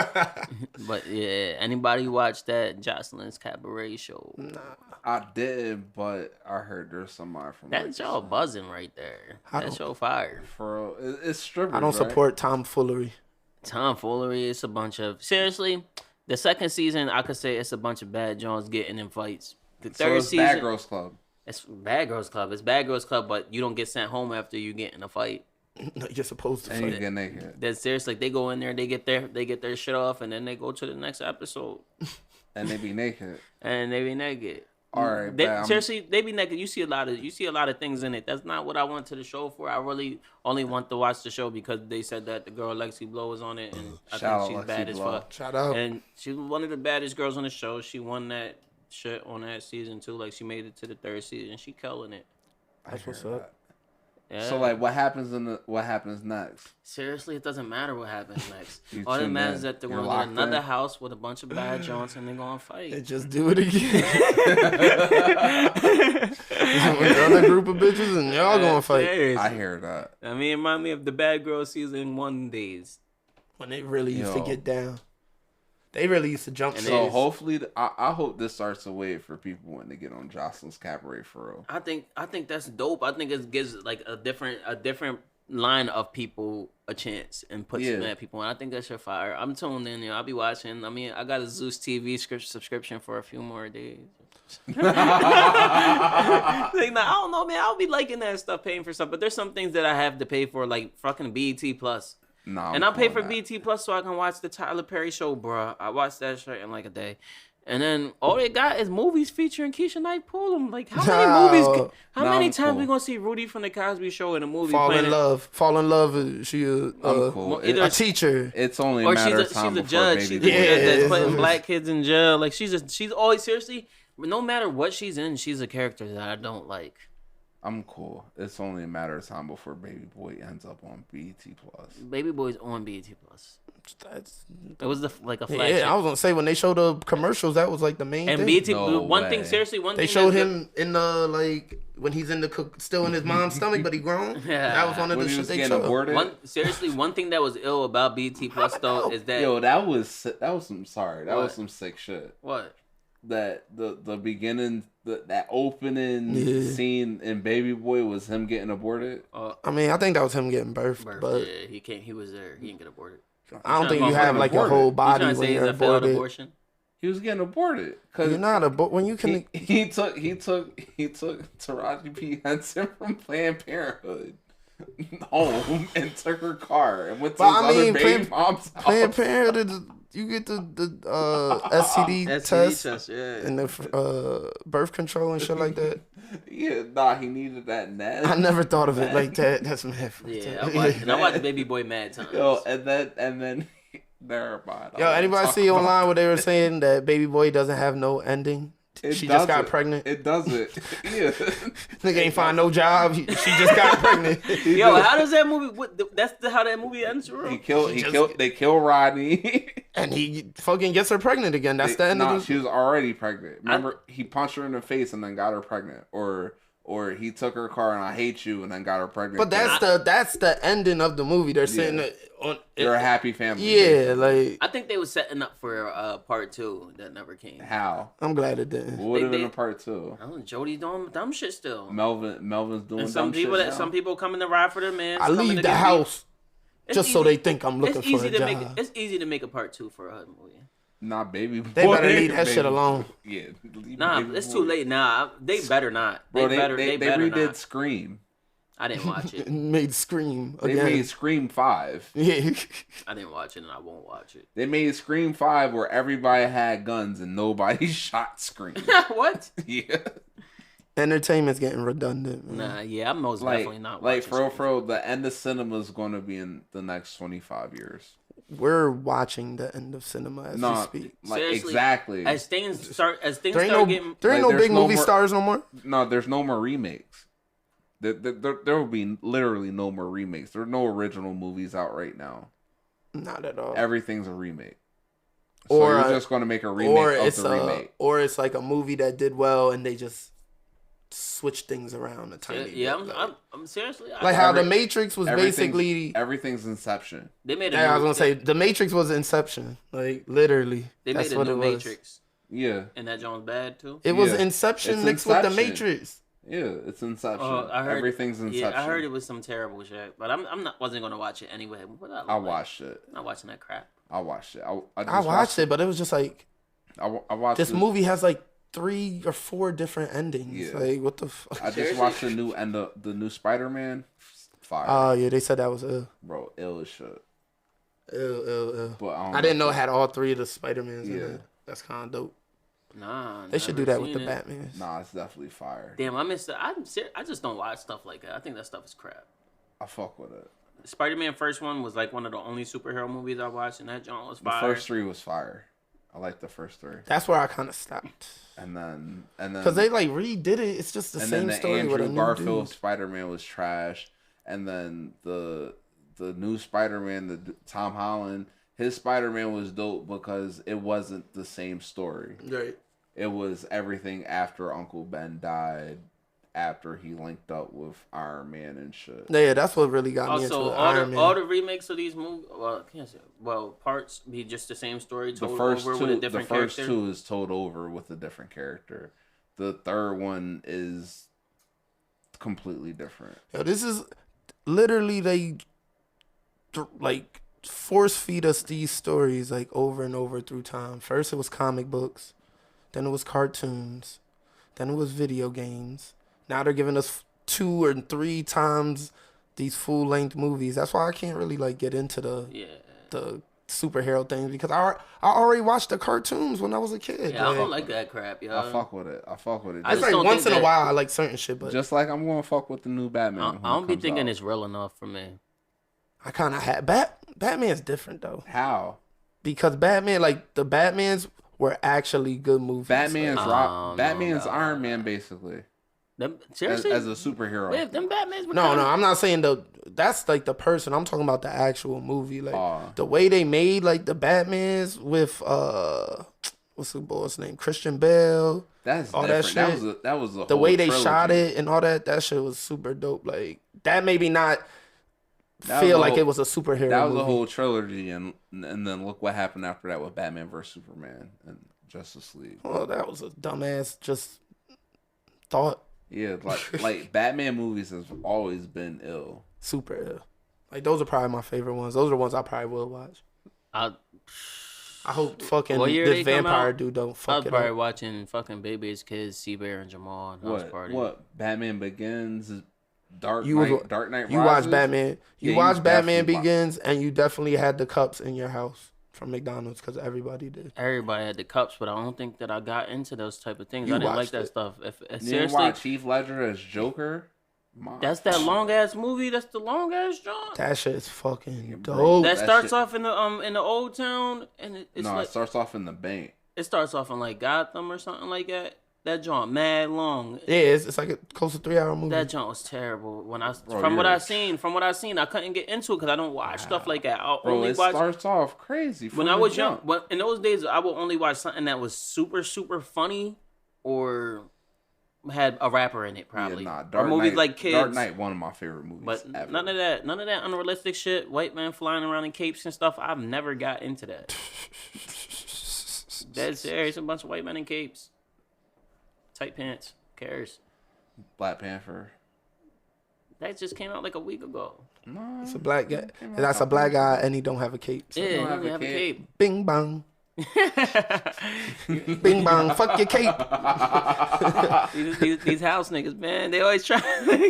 But yeah, anybody watch that Jocelyn's Cabaret show?
Nah.
I did, but I heard there's somebody from
That show buzzing right there. That show fire.
For real. It's strippers.
I don't
right?
support tomfoolery.
Tomfoolery. It's a bunch of seriously. The second season, I could say it's a bunch of bad Jones getting in fights. The third
it's
season,
Bad Girls Club.
It's Bad Girls Club. It's Bad Girls Club, but you don't get sent home after you get in a fight.
No, you're supposed to
And you
fight.
get naked.
That's seriously. They go in there, they get their shit off, and then they go to the next episode,
And they be naked.
and they be naked.
All right,
Seriously, they be naked. You see a lot of things in it. That's not what I went to the show for. I really only want to watch the show because they said that the girl Lexi Blow was on it, and I think she's bad as fuck.
Shout out.
And she was one of the baddest girls on the show. She won that shit on that season too. Like she made it to the third season. She killing it.
That's what's up.
Yeah.
So like, what happens next?
Seriously, it doesn't matter what happens next.
You
All that
tune
matters
in.
is that they're
You're
going to
locked
another
in.
house with a bunch of bad Jones and they're going to fight.
And just do it again. With the other group of bitches and y'all gonna fight.
I hear that.
I mean, it remind me of the Bad Girl season 1 days.
When they really used to get down. They really used to jump.
So hopefully, I hope this starts a way for people when they get on Jocelyn's Cabaret for real.
I think that's dope. I think it gives like a different line of people a chance and puts mad people on. I think that should fire. I'm tuned in. I'll be watching. I mean, I got a Zeus TV subscription for a few more days. Like, I don't know, man. I'll be liking that stuff, paying for stuff. But there's some things that I have to pay for, like fucking BET Plus.
Nah,
and I pay for BT Plus so I can watch the Tyler Perry show, bruh. I watched that shit in like a day. And then all they got is movies featuring Keisha Knight Pullum. Like, how many times we gonna see Rudy from the Cosby Show in a movie?
Fall in love. She a teacher.
It's only a matter of time
she's a judge. She's a judge that's putting black kids in jail. Like, she's always, seriously, no matter what she's in, she's a character that I don't like.
I'm cool. It's only a matter of time before Baby Boy ends up on BET Plus.
Baby Boy's on BET Plus. It was like a flagship.
Yeah, I was gonna say when they showed the commercials, that was like the main thing.
BET, one thing
they showed him in the like when he's in the still in his mom's stomach, but he grown. Yeah, that was one of the shit they showed.
One thing that was ill about BET Plus though is that
that was some sick shit.
What?
That the beginning, that opening scene in Baby Boy was him getting aborted.
I mean, I think that was him getting birthed, but
yeah, he was there. He didn't get aborted.
I don't think you have like your whole body when you're aborted.
Abortion?
He was getting aborted because
you're not when you can.
He took Taraji P. Henson from Planned Parenthood home and took her car and went to his other baby mom's house.
Planned Parenthood, you get the STD test and the birth control and shit like that.
Yeah, nah, he needed that net.
I never thought of it like that. That's mad.
Yeah, I watched Baby Boy mad times.
Yo, and then never mind.
Yo, anybody see online where they were saying that Baby Boy doesn't have no ending? She just got pregnant.
It doesn't. Yeah.
Nigga ain't find no job. She just got pregnant.
Yo, how does that movie? How that movie ends, bro?
They kill Rodney.
And he fucking gets her pregnant again. That's the end of the...
She was already pregnant. Remember, he punched her in the face and then got her pregnant. Or he took her car and I hate you and then got her pregnant.
But that's the ending of the movie. They're saying that on...
They're a happy family.
Yeah, like...
I think they were setting up for part 2 that never came.
How?
I'm glad it didn't.
What would have been a part 2?
I don't know, Jody's doing dumb shit still.
Melvin's doing
and some
dumb
people
shit now.
Some people coming to ride for their man.
I leave the house just so they think I'm looking for a job.
It's easy to make a part 2 for a movie.
Nah, baby.
They better leave that shit alone.
Yeah.
Nah, it's too late. Nah, they better not.
Bro,
they
redid
not.
Scream.
I didn't watch it.
Made Scream again.
They made Scream 5.
Yeah.
I didn't watch it and I won't watch it.
They made Scream 5 where everybody had guns and nobody shot Scream.
What?
Yeah.
Entertainment's getting redundant. Man.
Nah, yeah, I'm most definitely not watching
for the end of cinema is going to be in the next 25 years.
We're watching the end of cinema as we speak.
Like,
seriously,
exactly.
As things start getting...
There ain't no big movie stars no more?
No, there's no more remakes. There will be literally no more remakes. There are no original movies out right now.
Not at all.
Everything's a remake. So
Or
you're just going to make a remake of the remake.
Or it's like a movie that did well and they just switch things around a tiny bit.
Yeah, I'm seriously...
Like how The Matrix was basically...
Everything's Inception.
They made
I was going to say, The Matrix was Inception. Like, literally.
They made a new Matrix.
Yeah.
And that John's bad, too?
It was Inception mixed with The Matrix.
Yeah, it's Inception.
I heard,
everything's Inception.
Yeah, I heard it was some terrible shit, but wasn't gonna watch it anyway.
I watched it.
I'm not watching that crap.
I watched it.
I watched it, but it was just like
I watched
this movie has like 3 or 4 different endings. Yeah. Like what the fuck?
I just watched the new Spider-Man. Fire.
Oh yeah, they said that was
bro, ill as shit.
Ill.
But
I didn't know it had all 3 of the Spider-Mans in it. That's kind of dope.
Nah,
they should do that with the Batman.
Nah, it's definitely fire.
Damn, I missed it. I just don't watch stuff like that. I think that stuff is crap.
I fuck with it.
Spider-Man first one was like one of the only superhero movies I watched, and that John was fire.
The first 3 was fire. I like the first 3.
That's where I kind of stopped.
And then
because they like redid it. It's just the same story.
And then the
Andrew
Garfield Spider-Man was trash. And then the new Spider-Man, the Tom Holland, his Spider-Man was dope because it wasn't the same story.
Right.
It was everything after Uncle Ben died, after he linked up with Iron Man and shit.
Yeah, that's what really got me into Iron Man.
All the remakes of these movies, parts be just the same story told over with a different character.
The first 2 is told over with a different character. The third one is completely different.
Yo, this is literally they like force feed us these stories like over and over through time. First it was comic books, then it was cartoons, then it was video games. Now they're giving us 2 or 3 times these full length movies. That's why I can't really like get into the superhero things because I already watched the cartoons when I was a kid.
Yeah, I don't like that crap, yo.
I fuck with it.
It's like once in a while I like certain shit, but
just like I'm gonna fuck with the new Batman.
I don't be thinking it's real enough for me.
I kind of had Batman's different though.
How?
Because Batman, like the Batmans were actually good movies.
Batman's Iron Man basically.
Seriously?
As a superhero.
Wait, them Batmans were
No, I'm not saying that's like the person. I'm talking about the actual movie. Like the way they made like the Batmans with what's the boy's name? Christian Bale.
That's
all
different.
that shit.
That was the
the way they
trilogy.
shot it and all that. That shit was super dope. Like that made me not feel like it was a superhero.
That was
movie.
a whole trilogy, and then look what happened after that with Batman vs Superman and Justice League.
Well, that was a dumbass just thought.
Yeah, like Batman movies has always been ill.
Super ill. Like those are probably my favorite ones. Those are the ones I probably will watch. I hope fucking this vampire dude don't fuck it up.
I was probably watching fucking Baby's Kids, C-Bear and Jamal.
What? Batman Begins, Dark Knight Rises?
You watch Batman. You watch Batman Begins, and you definitely had the cups in your house from McDonald's because everybody did.
Everybody had the cups, but I don't think that I got into those type of things. I didn't like that stuff.
You didn't watch Heath Ledger as Joker?
That's that long ass movie. That's the long ass John.
That shit is fucking dope.
That starts off in the old town, and it starts
off in the bank.
It starts off in like Gotham or something like that. That joint mad long.
Yeah, it's like a close to 3-hour movie.
That joint was terrible.
Bro,
From what I seen, I couldn't get into it because I don't watch stuff like that. I only watch.
Starts off crazy.
When I was young, in those days, I would only watch something that was super, super funny or had a rapper in it, probably.
Yeah,
or movies like Kids.
Dark Knight, one of my favorite movies.
But
ever.
none of that unrealistic shit. White man flying around in capes and stuff. I've never got into that. Dead serious, a bunch of white men in capes, tight pants. Who cares?
Black Panther.
That just came out like a week ago.
No,
It's a black guy. That's a black guy, and he don't have a cape. So.
Yeah, he
don't
don't
have
have
a
a cape.
Bing bang. Bing bang. Fuck your cape.
these house niggas, man, they always try.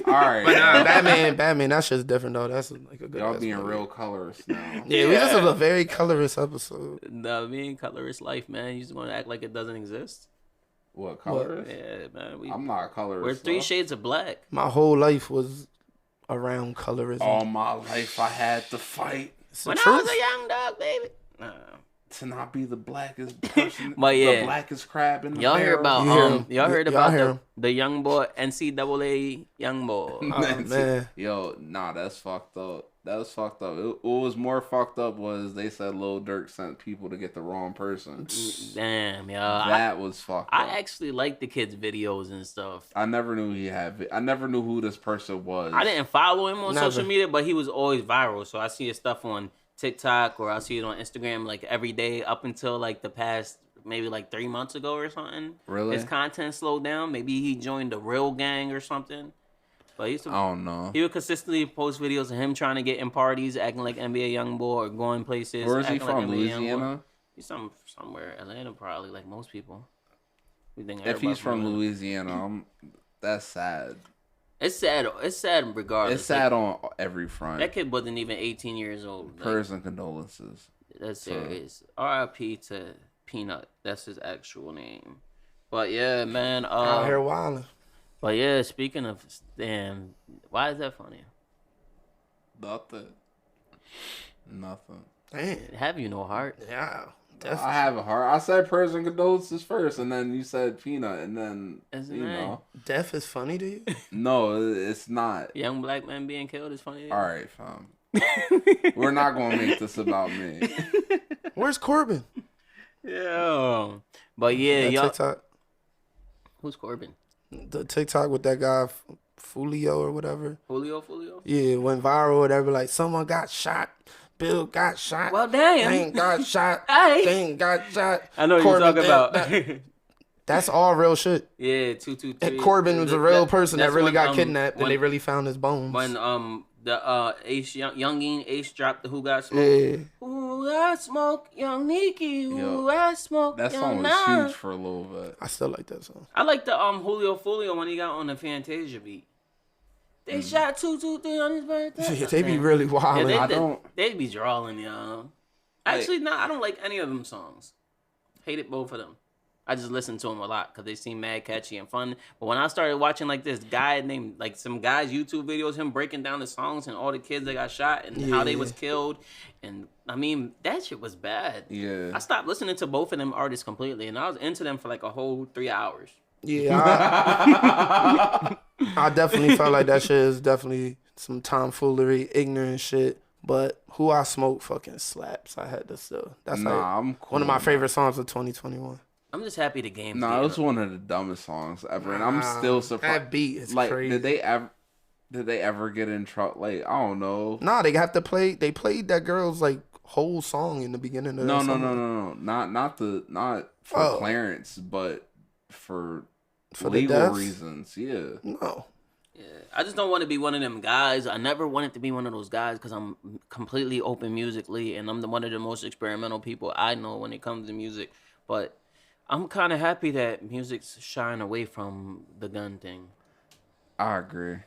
All right.
But nah, Batman, that shit's different though. That's like a good.
Y'all being real colorist now.
Yeah, we just have a very colorist episode.
No, me and colorist life, man. You just want to act like it doesn't exist.
What colorist?
Yeah, man.
I'm not a colorist.
We're 3 shades of black.
My whole life was around colorism.
All my life I had to fight
When I was a young dog, baby.
to not be the blackest person,
But yeah.
the blackest crab in the
Y'all heard
barrel.
about
You hear him.
the young boy NCAA young boy.
Oh, man.
Yo, nah, that's fucked up. That was fucked up. What was more fucked up was they said Lil Durk sent people to get the wrong person.
Damn, y'all.
That was fucked up.
I actually like the kid's videos and stuff.
I never knew I never knew who this person was.
I didn't follow him on
Never.
social media, but he was always viral. So I see his stuff on TikTok or I see it on Instagram like every day up until like the past maybe like 3 months ago or something.
Really?
His content slowed down. Maybe he joined the real gang or something. But he used to,
I don't know.
he would consistently post videos of him trying to get in parties, acting like NBA Youngboy or going places.
Where is he
acting like
from?
NBA Youngboy.
Louisiana?
He's somewhere Atlanta probably, like most people. We think
If
everybody
he's from
Atlanta.
Louisiana, that's sad.
It's sad. It's sad regardless.
It's sad on every front.
That kid wasn't even 18 years old. Like,
Prayers and condolences.
that's serious. R.I.P. to Peanut. That's his actual name. But yeah, man.
Out here wilding.
But yeah, speaking of, damn, why is that funny?
Nothing.
Damn.
Have you no heart?
Yeah.
I have a heart. I said prayers and condolences first, and then you said peanut, and then
Isn't
you
it?
know.
Death is funny to you?
No, it's not.
Young black man being killed is funny.
All right, fam. We're not gonna make this about me.
Where's Corbin?
Yeah. But yeah,
That
y'all.
TikTok.
Who's Corbin?
The TikTok with that guy Fulio or whatever.
Julio?
Yeah, went viral or whatever. Like someone got shot. Bill got shot.
Well, damn.
Dang got shot.
Hey.
Dang got shot.
I know what you're talking about.
That's all real shit.
Yeah, 223.
And Corbin was a real person that
that's
really
when,
got kidnapped, and
when-
they really found his bones.
When the Ace Youngin Ace dropped the Who Got Smoke.
Yeah.
Who got smoke, Young Nikki? Who got smoke,
That
Young
song was
Nas?
huge for a little bit.
I still like that song.
I like the Julio Folio when he got on the Fantasia beat. They shot 223 on his birthday.
Yeah, they be really wild.
Yeah,
I don't-
They be drawing, y'all. Actually, no, I don't like any of them songs. Hated both of them. I just listen to them a lot because they seem mad catchy and fun. But when I started watching like this guy named like some guy's YouTube videos, him breaking down the songs and all the kids that got shot and how they was killed, and I mean that shit was bad.
Yeah.
I stopped listening to both of them artists completely, and I was into them for like a whole 3 hours.
Yeah, I definitely felt like that shit is definitely some tomfoolery, ignorant shit. But Who I Smoke fucking slaps. I had to still. That's like
I'm cool.
one of my favorite songs of 2021.
I'm just happy the game's
No, it
getting
was one of the dumbest songs ever, and I'm still surprised.
That beat is
like,
crazy.
did they ever get in trouble? Like, I don't know.
Nah, they have to play. They played that girl's like whole song in the beginning of
No,
that
no,
song.
not for
Oh.
Clarence, but for
For the
legal
deaths?
reasons. Yeah.
No.
Yeah, I just don't want to be one of them guys. I never wanted to be one of those guys because I'm completely open musically, and I'm one of the most experimental people I know when it comes to music. But I'm kind of happy that music's shying away from the gun thing.
I agree.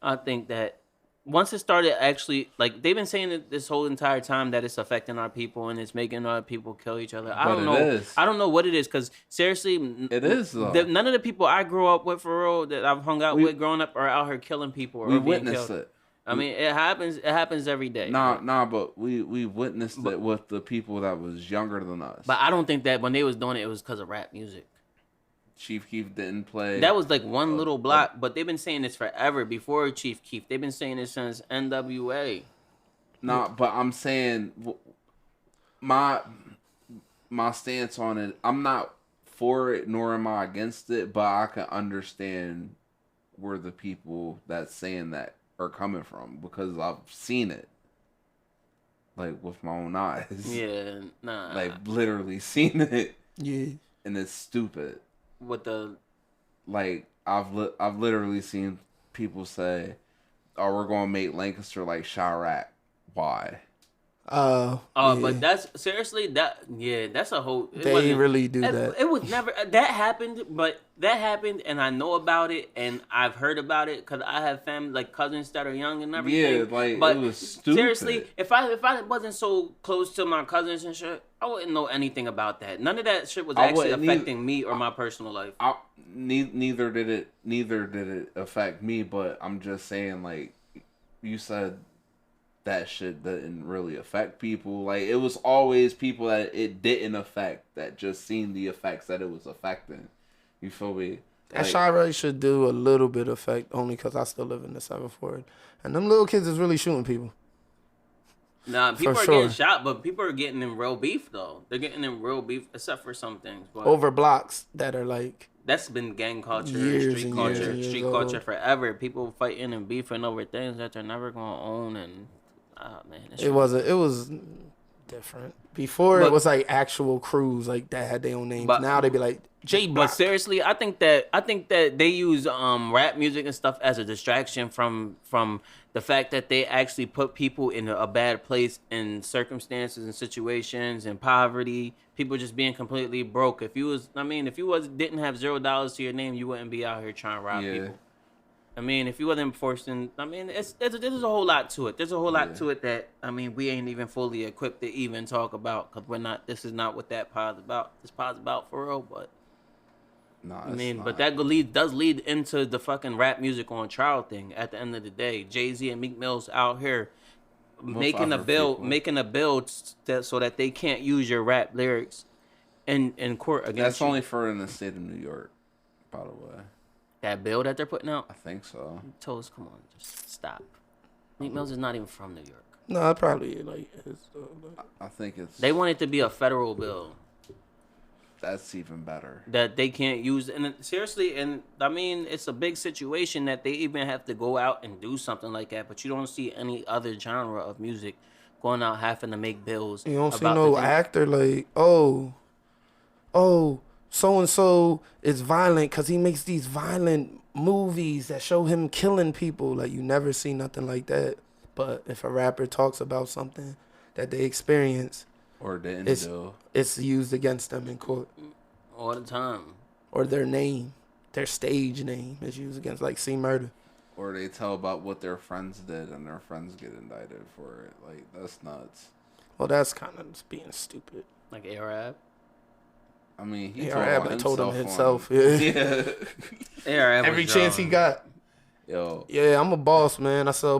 I think that once it started actually, like, they've been saying it this whole entire time that it's affecting our people and it's making our people kill each other. I
But
don't
it
know.
is.
I don't know what it is because seriously,
It is, though.
none of the people I grew up with for real that I've hung out with growing up are out here killing people or
We
being
witnessed
killed.
it.
I mean, it happens. It happens every day.
Nah, but we witnessed it with the people that was younger than us.
But I don't think that when they was doing it, it was because of rap music.
Chief Keef didn't play.
That was like one little block, but they've been saying this forever before Chief Keef. They've been saying this since NWA.
Nah, but I'm saying my stance on it. I'm not for it, nor am I against it. But I can understand where the people that's saying that are coming from because I've seen it, like with my own eyes.
Yeah, nah.
Like literally seen it.
Yeah.
And it's stupid.
With the
like I've literally seen people say, "Oh, we're gonna make Lancaster like Chirac." Why?
Yeah.
But that's seriously that's a whole.
They really do that.
It was never that happened, but that happened, and I know about it, and I've heard about it because I have family like cousins that are young and everything.
Yeah, like
but
it was stupid.
Seriously, if I wasn't so close to my cousins and shit, I wouldn't know anything about that. None of that shit was actually affecting me or my personal life.
Neither did it affect me, but I'm just saying, like you said, that shit didn't really affect people. Like it was always people that it didn't affect that just seen the effects that it was affecting. You feel me?
That Chirac should do a little bit of effect only because I still live in the 7th Ward, and them little kids is really shooting people.
Nah, people are getting shot, but people are getting in real beef though. They're getting in real beef, except for some things. But
over blocks that are like.
That's been gang culture, street culture forever. People fighting and beefing over things that they're never gonna own, and man,
it was different. Before it was like actual crews like that had their own names. Now they be like J Block.
But seriously, I think that they use rap music and stuff as a distraction from the fact that they actually put people in a bad place in circumstances and situations and poverty. People just being completely broke. If you didn't have $0 to your name, you wouldn't be out here trying to rob people. I mean, if you wasn't forcing, there's a whole lot to it. There's a whole lot to it that we ain't even fully equipped to even talk about because we're not. This is not what that pod's about. This pod's about for real, but. But that does lead into the fucking rap music on trial thing. At the end of the day, Jay-Z and Meek Mill's out here making a bill so that they can't use your rap lyrics in court against.
That's only for in the state of New York, by the way.
That bill that they're putting out.
I think so.
Toes, come on, just stop. Meek Mill's is not even from New York.
No, it probably like is.
I think it's.
They want it to be a federal bill.
That's even better.
That they can't use, and seriously, it's a big situation that they even have to go out and do something like that. But you don't see any other genre of music going out having to make bills.
You don't see no actor like, so and so is violent because he makes these violent movies that show him killing people. Like you never see nothing like that. But if a rapper talks about something that they experience.
Or didn't
it's used against them in court.
All the time.
Or their name, their stage name is used against, like C Murder.
Or they tell about what their friends did and their friends get indicted for it. Like, that's nuts.
Well, that's kind of being stupid.
Like A-Rab?
I mean, he
told him himself. Yeah.
A-Rab
every chance he got.
Yo.
Yeah, I'm a boss, man. I sell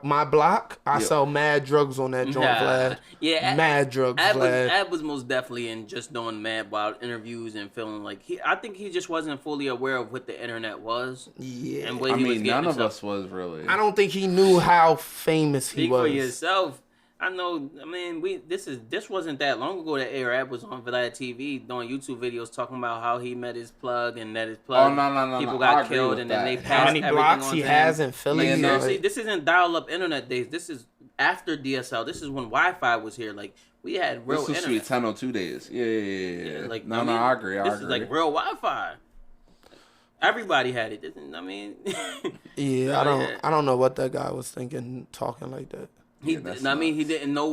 my block. I sell mad drugs on that joint, Vlad.
Yeah,
mad drugs, Vlad.
Ab was most definitely in just doing mad wild interviews and feeling like I think he just wasn't fully aware of what the internet was.
Yeah,
and what
none of us was really.
I don't think he knew how famous he was.
Speak for yourself. I know. This wasn't that long ago that A-Rap was on Vlad TV doing YouTube videos talking about how he met his plug and that his plug. People got killed and then they passed
how many blocks he has in Philly.
Seriously, this isn't dial-up internet days. This is after DSL. This is when Wi-Fi was here. Like we had real internet.
This was 1002 days. Yeah.
Like
I agree.
This is like real Wi-Fi. Everybody had it.
I don't know what that guy was thinking talking like that.
He didn't know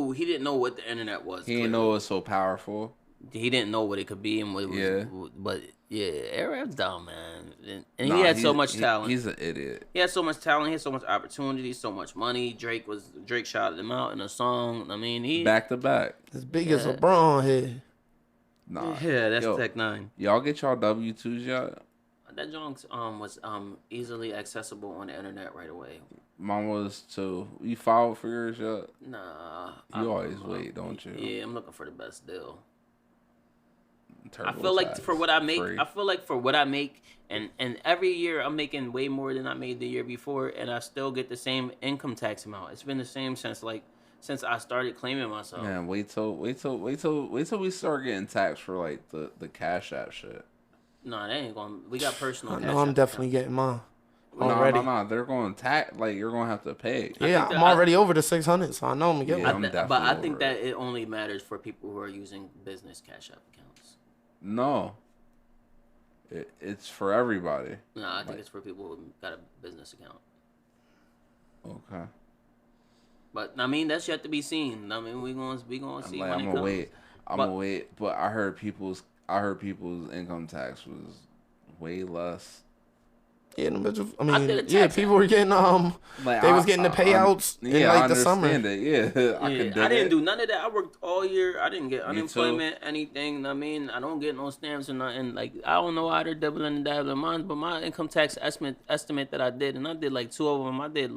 what the internet was.
He didn't know it was so powerful.
He didn't know what it could be and what it was.
Yeah.
But A-Rap's dumb, man. And he had so much talent.
He's an idiot.
He had so much talent. He had so much opportunity, so much money. Drake shouted him out in a song. He
back to back.
As big as LeBron here.
Nah.
Yeah, that's Tech 9.
Y'all get y'all W-2s yet?
That junk was easily accessible on the internet right away.
Mine was too. You filed for yours yet?
Nah.
You always wait, don't you?
Yeah, I'm looking for the best deal. I feel like for what I make, and every year I'm making way more than I made the year before, and I still get the same income tax amount. It's been the same since I started claiming myself.
Man, wait till we start getting taxed for like the Cash App shit.
No, they ain't going. We got personal.
No, I'm definitely getting mine.
Already. No. They're going to tax. Like you're going to have to pay.
Yeah, I'm already over the 600, so I know I'm gonna get one.
But I think that it only matters for people who are using business Cash App accounts.
No. It's for everybody.
No, I think it's for people who got a business account.
Okay.
But I mean, that's yet to be seen. I mean, we gonna see.
I'm gonna wait. I'm gonna wait. But I heard people's income tax was way less.
Yeah, I mean, people were getting they was getting the payouts in like the summer.
I didn't do none of that. I worked all year. I didn't get unemployment, anything. I mean, I don't get no stamps or nothing. Like I don't know how they're doubling and dabbling mine, but my income tax estimate that I did, and I did like 2 of them. I did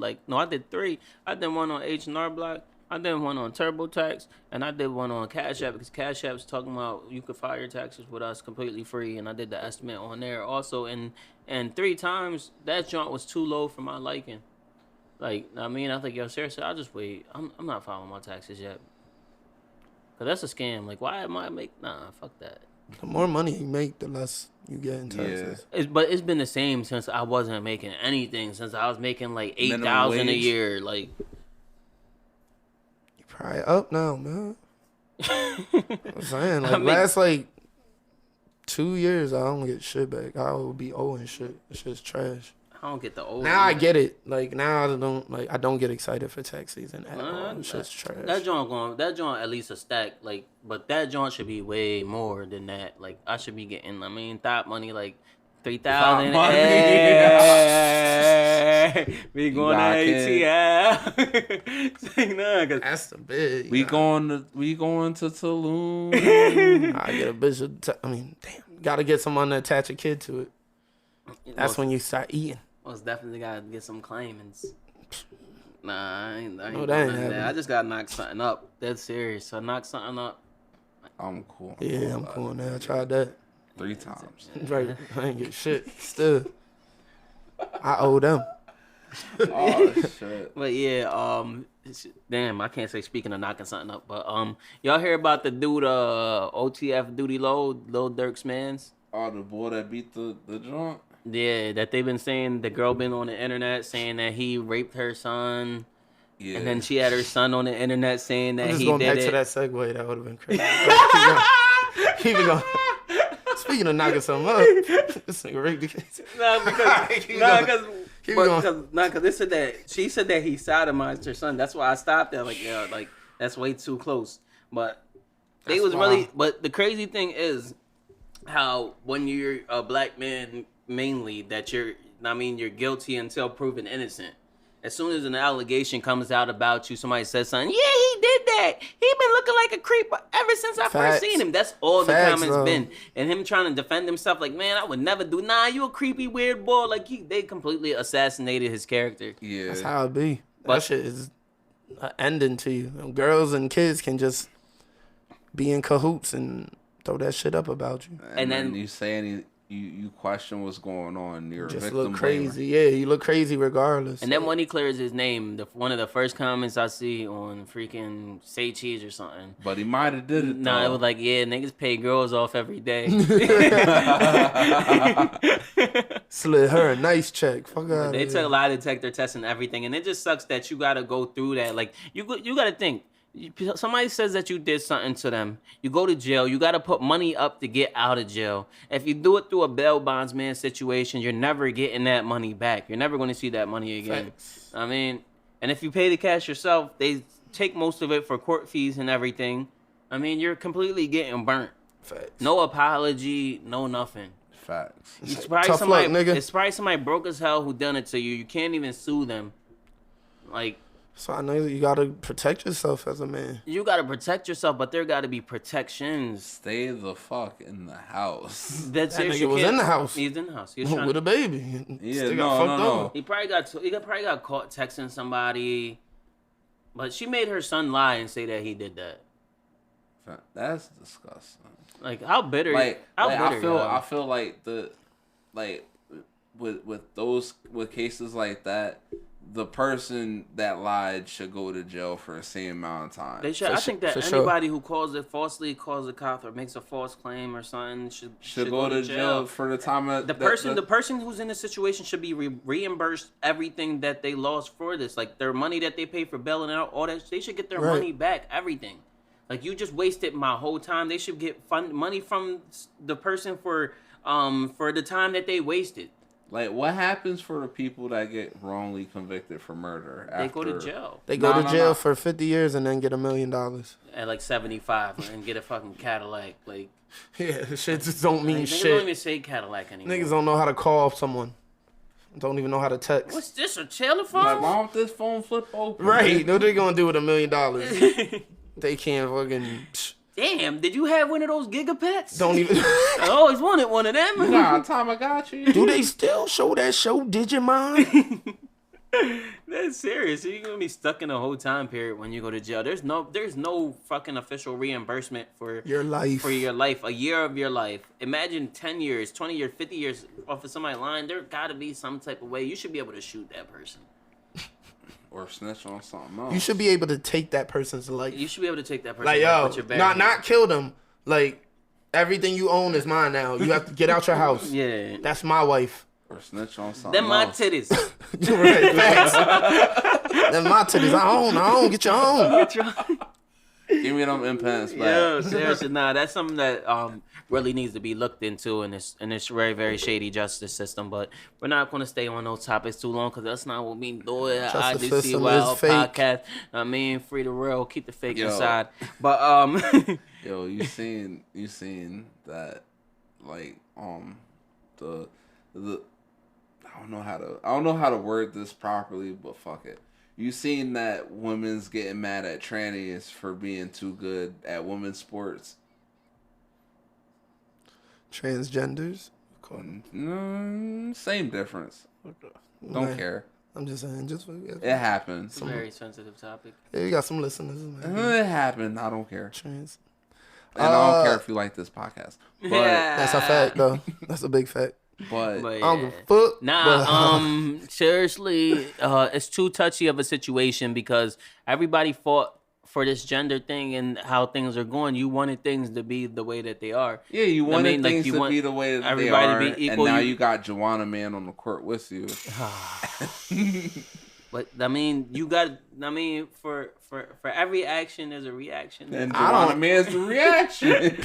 3. I did one on H&R Block. I did one on TurboTax, and I did one on Cash App because Cash App's talking about you could file your taxes with us completely free, and I did the estimate on there also. And 3 times that joint was too low for my liking. Like I mean, I think seriously, I'll just wait. I'm not filing my taxes yet, cause that's a scam. Like why am I fuck that.
The more money you make, the less you get in taxes.
Yeah. But it's been the same since I wasn't making anything. Since I was making like $8,000 a year, like.
Probably up now, man. I'm saying, last 2 years, I don't get shit back. I will be owing shit. It's just trash.
I don't get the old.
Now I get it. Like now I don't get excited for tax season at all. It's just trash.
That joint at least a stack. Like, but that joint should be way more than that. Like I should be getting. I mean, thought money like 3,000. We going to ATL.
That's the big.
We going to Tulum.
I get a bitch. Gotta get someone to attach a kid to it. That's when you start eating.
Most definitely gotta get some claimants. Nah, I ain't
that.
I just gotta knock something up. That's serious. So knock something up.
I'm cool.
I'm cool now. I tried that
3 times.
Right. I ain't get shit. Still. I owe them.
Oh shit.
But yeah, damn, I can't say speaking of knocking something up, but y'all hear about the dude OTF Duty Lil Durk's mans?
Oh, the boy that beat the joint?
Yeah, that they've been saying the girl been on the internet saying that he raped her son. Yeah. And then she had her son on the internet saying that he did it.
Just going back to that segue, that would have been crazy. Keep it going. Speaking of knocking something up, this nigga raped the case.
Because they said that she said that he sodomized her son. That's why I stopped there. Like that's way too close. But they was really. But the crazy thing is how when you're a black man, mainly that you're guilty until proven innocent. As soon as an allegation comes out about you, somebody says something, yeah, he did that. He been looking like a creep ever since I first seen him. That's all the comments been. And him trying to defend himself like, man, I would never do. Nah, you a creepy, weird boy. Like, they completely assassinated his character.
Yeah. That's how it be. That shit is an ending to you. Girls and kids can just be in cahoots and throw that shit up about you.
And then you saying you question what's going on. You're
just
a victim
look crazy. Yeah, you look crazy regardless.
And then when he clears his name, one of the first comments I see on freaking Say Cheese or something.
But he might have did it.
Nah, it was like, yeah, niggas pay girls off every day.
Slid her a nice check. Fuck out.
They took a lie detector test and everything, and it just sucks that you gotta go through that. Like you gotta think. Somebody says that you did something to them. You go to jail. You got to put money up to get out of jail. If you do it through a bail bondsman situation, you're never getting that money back. You're never going to see that money again. Thanks. I mean, and if you pay the cash yourself, they take most of it for court fees and everything. I mean, you're completely getting burnt.
Facts.
No apology, no nothing.
Facts.
It's probably somebody, nigga. It's probably somebody broke as hell who done it to you. You can't even sue them. Like...
So I know you gotta protect yourself as a man.
You gotta protect yourself, but there gotta be protections.
Stay the fuck in the house.
That nigga was in the house.
He's in the house. He
was with a baby.
Yeah, no.
He probably got caught texting somebody, but she made her son lie and say that he did that.
That's disgusting.
Like how bitter?
I feel like with cases like that, the person that lied should go to jail for the same amount of time.
They should. I think that
for
anybody who falsely calls a cop or makes a false claim or something should go to jail
for the time of
the person who's in the situation should be reimbursed everything that they lost for this. Like their money that they pay for bailing out, all that. They should get their money back. Everything. Like you just wasted my whole time. They should get money from the person for the time that they wasted.
Like, what happens for the people that get wrongly convicted for murder?
They go to jail.
They go to jail for 50 years and then get $1 million.
At like 75 and get a fucking Cadillac. Like,
yeah, shit just don't mean shit.
They don't even say Cadillac anymore.
Niggas don't know how to call someone. Don't even know how to text.
What's this, a telephone?
Like, why don't this phone flip open?
Right. What they gonna do with $1 million? They can't fucking...
Damn, did you have one of those gigapets?
Don't even...
I always wanted one of them.
Nah, Tamagotchi.
Do they still show that show Digimon?
That's serious. You're gonna be stuck in a whole time period when you go to jail. There's no fucking official reimbursement for
your life.
For your life, a year of your life. Imagine 10 years, 20 years, 50 years off of somebody lying. There gotta be some type of way. You should be able to shoot that person.
Or snitch on something else.
You should be able to take that person's life.
You should be able to take that person.
Like, yo, not kill them. Like, everything you own is mine now. You have to get out your house.
Yeah.
That's my wife.
Or snitch on something
Them my
else.
titties.
Right, facts. Them my titties. I own. Get your own.
Give me them implants back.
Yo, seriously, nah, that's something that really needs to be looked into in this very, very shady justice system. But we're not going to stay on those topics too long because that's not what we do at IDCYL podcast. I mean, free the real, keep the fake inside. But
yo, you seen that like the I don't know how to word this properly, but fuck it. You seen that women's getting mad at trannies for being too good at women's sports?
Transgenders?
Same difference. Don't care.
I'm just saying.
It happens.
It's a very sensitive topic.
Yeah, we got some listeners.
It happened. I don't care.
Trans.
And I don't care if you like this podcast. But
that's a fact, though. That's a big fact.
But
I don't give a fuck.
Nah, seriously, it's too touchy of a situation because everybody fought for this gender thing and how things are going. You wanted things to be the way that they are.
Yeah, you wanted things to be the way that they are. To be equal, and now you got Joanna Man on the court with you.
But I mean, for every action there's a reaction.
And Joanna Man's the reaction.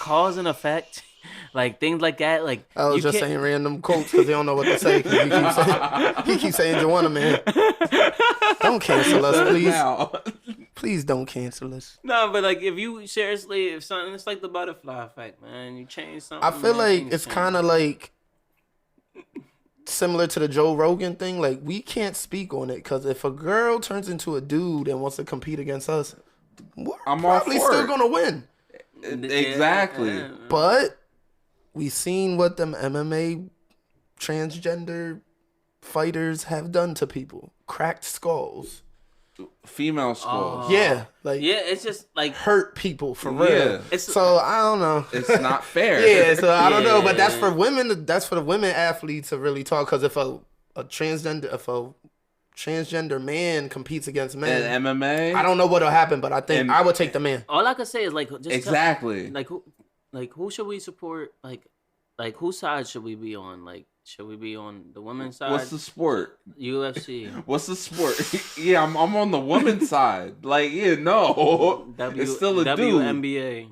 Cause and effect. Like things like that, like
I was just saying random quotes because they don't know what to say. He keeps saying Joanna Man. Don't cancel us, please. Please don't cancel us.
No, but like if something, it's like the butterfly effect, man. You change something.
I feel like it's kind of like similar to the Joe Rogan thing. Like we can't speak on it because if a girl turns into a dude and wants to compete against us, we're probably still gonna win.
Exactly.
Yeah.
But we seen what them MMA transgender fighters have done to people. Cracked skulls.
Female skulls.
Yeah. Like
it's just like
hurt people for real.
Yeah.
So I don't know.
It's not fair.
Yeah, so I don't know. But that's for women. That's for the women athletes to really talk. Because if a transgender man competes against men
in MMA,
I don't know what'll happen, but I think I would take the man.
All I can say is like just
exactly.
Who should we support? Like whose side should we be on? Like should we be on the women's side?
What's the sport?
UFC.
What's the sport? Yeah, I'm on the women's side. Like no, it's still a dude.
WNBA.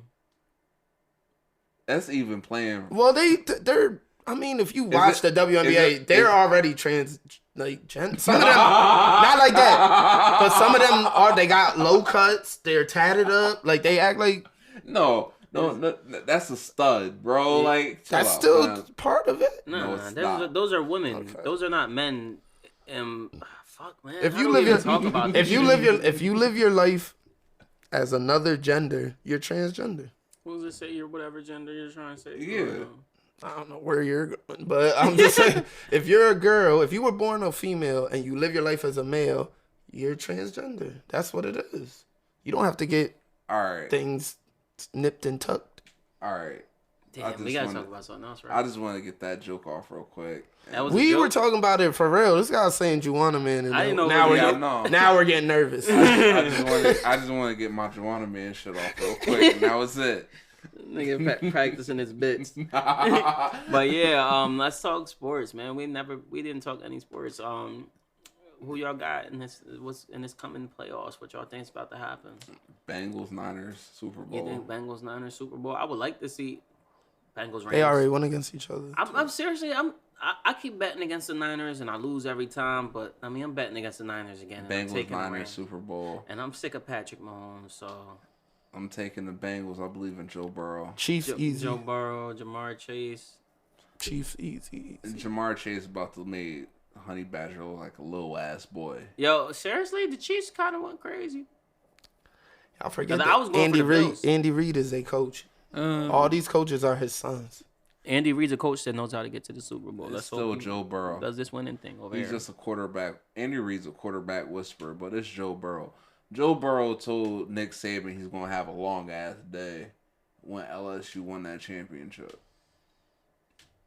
That's even playing.
Well, they're. I mean, if you watch the WNBA, they're already trans. Like some of them, not like that, but some of them they got low cuts. They're tatted up. Like they act like
no, that's a stud, bro. Like
that's still part of it.
No, those are women. Okay. Those are not men. Fuck, man.
If you live your life as another gender, you're transgender.
Who's to say you're whatever gender you're trying to say?
Yeah.
I don't know where you're going, but I'm just saying, if you're a girl, if you were born a female and you live your life as a male, you're transgender. That's what it is. You don't have to get things nipped and tucked.
All right.
Damn, we gotta talk about something else, right?
I just want to get that joke off real quick.
That was
We were talking about it for real. This guy's saying Juana Man, and
I didn't know
now we're getting nervous.
I just want to get my Juana Man shit off real quick, and that was it.
Nigga practicing his bits. But yeah, let's talk sports, man. We didn't talk any sports. Who y'all got in this coming playoffs? What y'all think's about to happen?
Bengals, Niners, Super Bowl.
You think Bengals, Niners, Super Bowl? I would like to see Bengals. Rams.
They already went against each other.
I'm seriously, I keep betting against the Niners and I lose every time, but I mean I'm betting against the Niners again. And
Bengals, Niners, Super Bowl.
And I'm sick of Patrick Mahomes, so
I'm taking the Bengals. I believe in Joe Burrow.
Chiefs easy.
Joe Burrow, Jamar Chase.
Chiefs easy.
And Jamar Chase about to make Honey Badger look like a little ass boy.
Yo, seriously, the Chiefs kind of went crazy.
I forget
I was
that
going
Andy
for the
Reid.
Bills.
Andy Reid is a coach. All these coaches are his sons.
Andy Reid's a coach that knows how to get to the Super Bowl.
It's
That's
still Joe Burrow.
Does this winning thing over
He's
here.
just a quarterback. Andy Reid's a quarterback whisperer, but it's Joe Burrow. Joe Burrow told Nick Saban he's going to have a long ass day when LSU won that championship.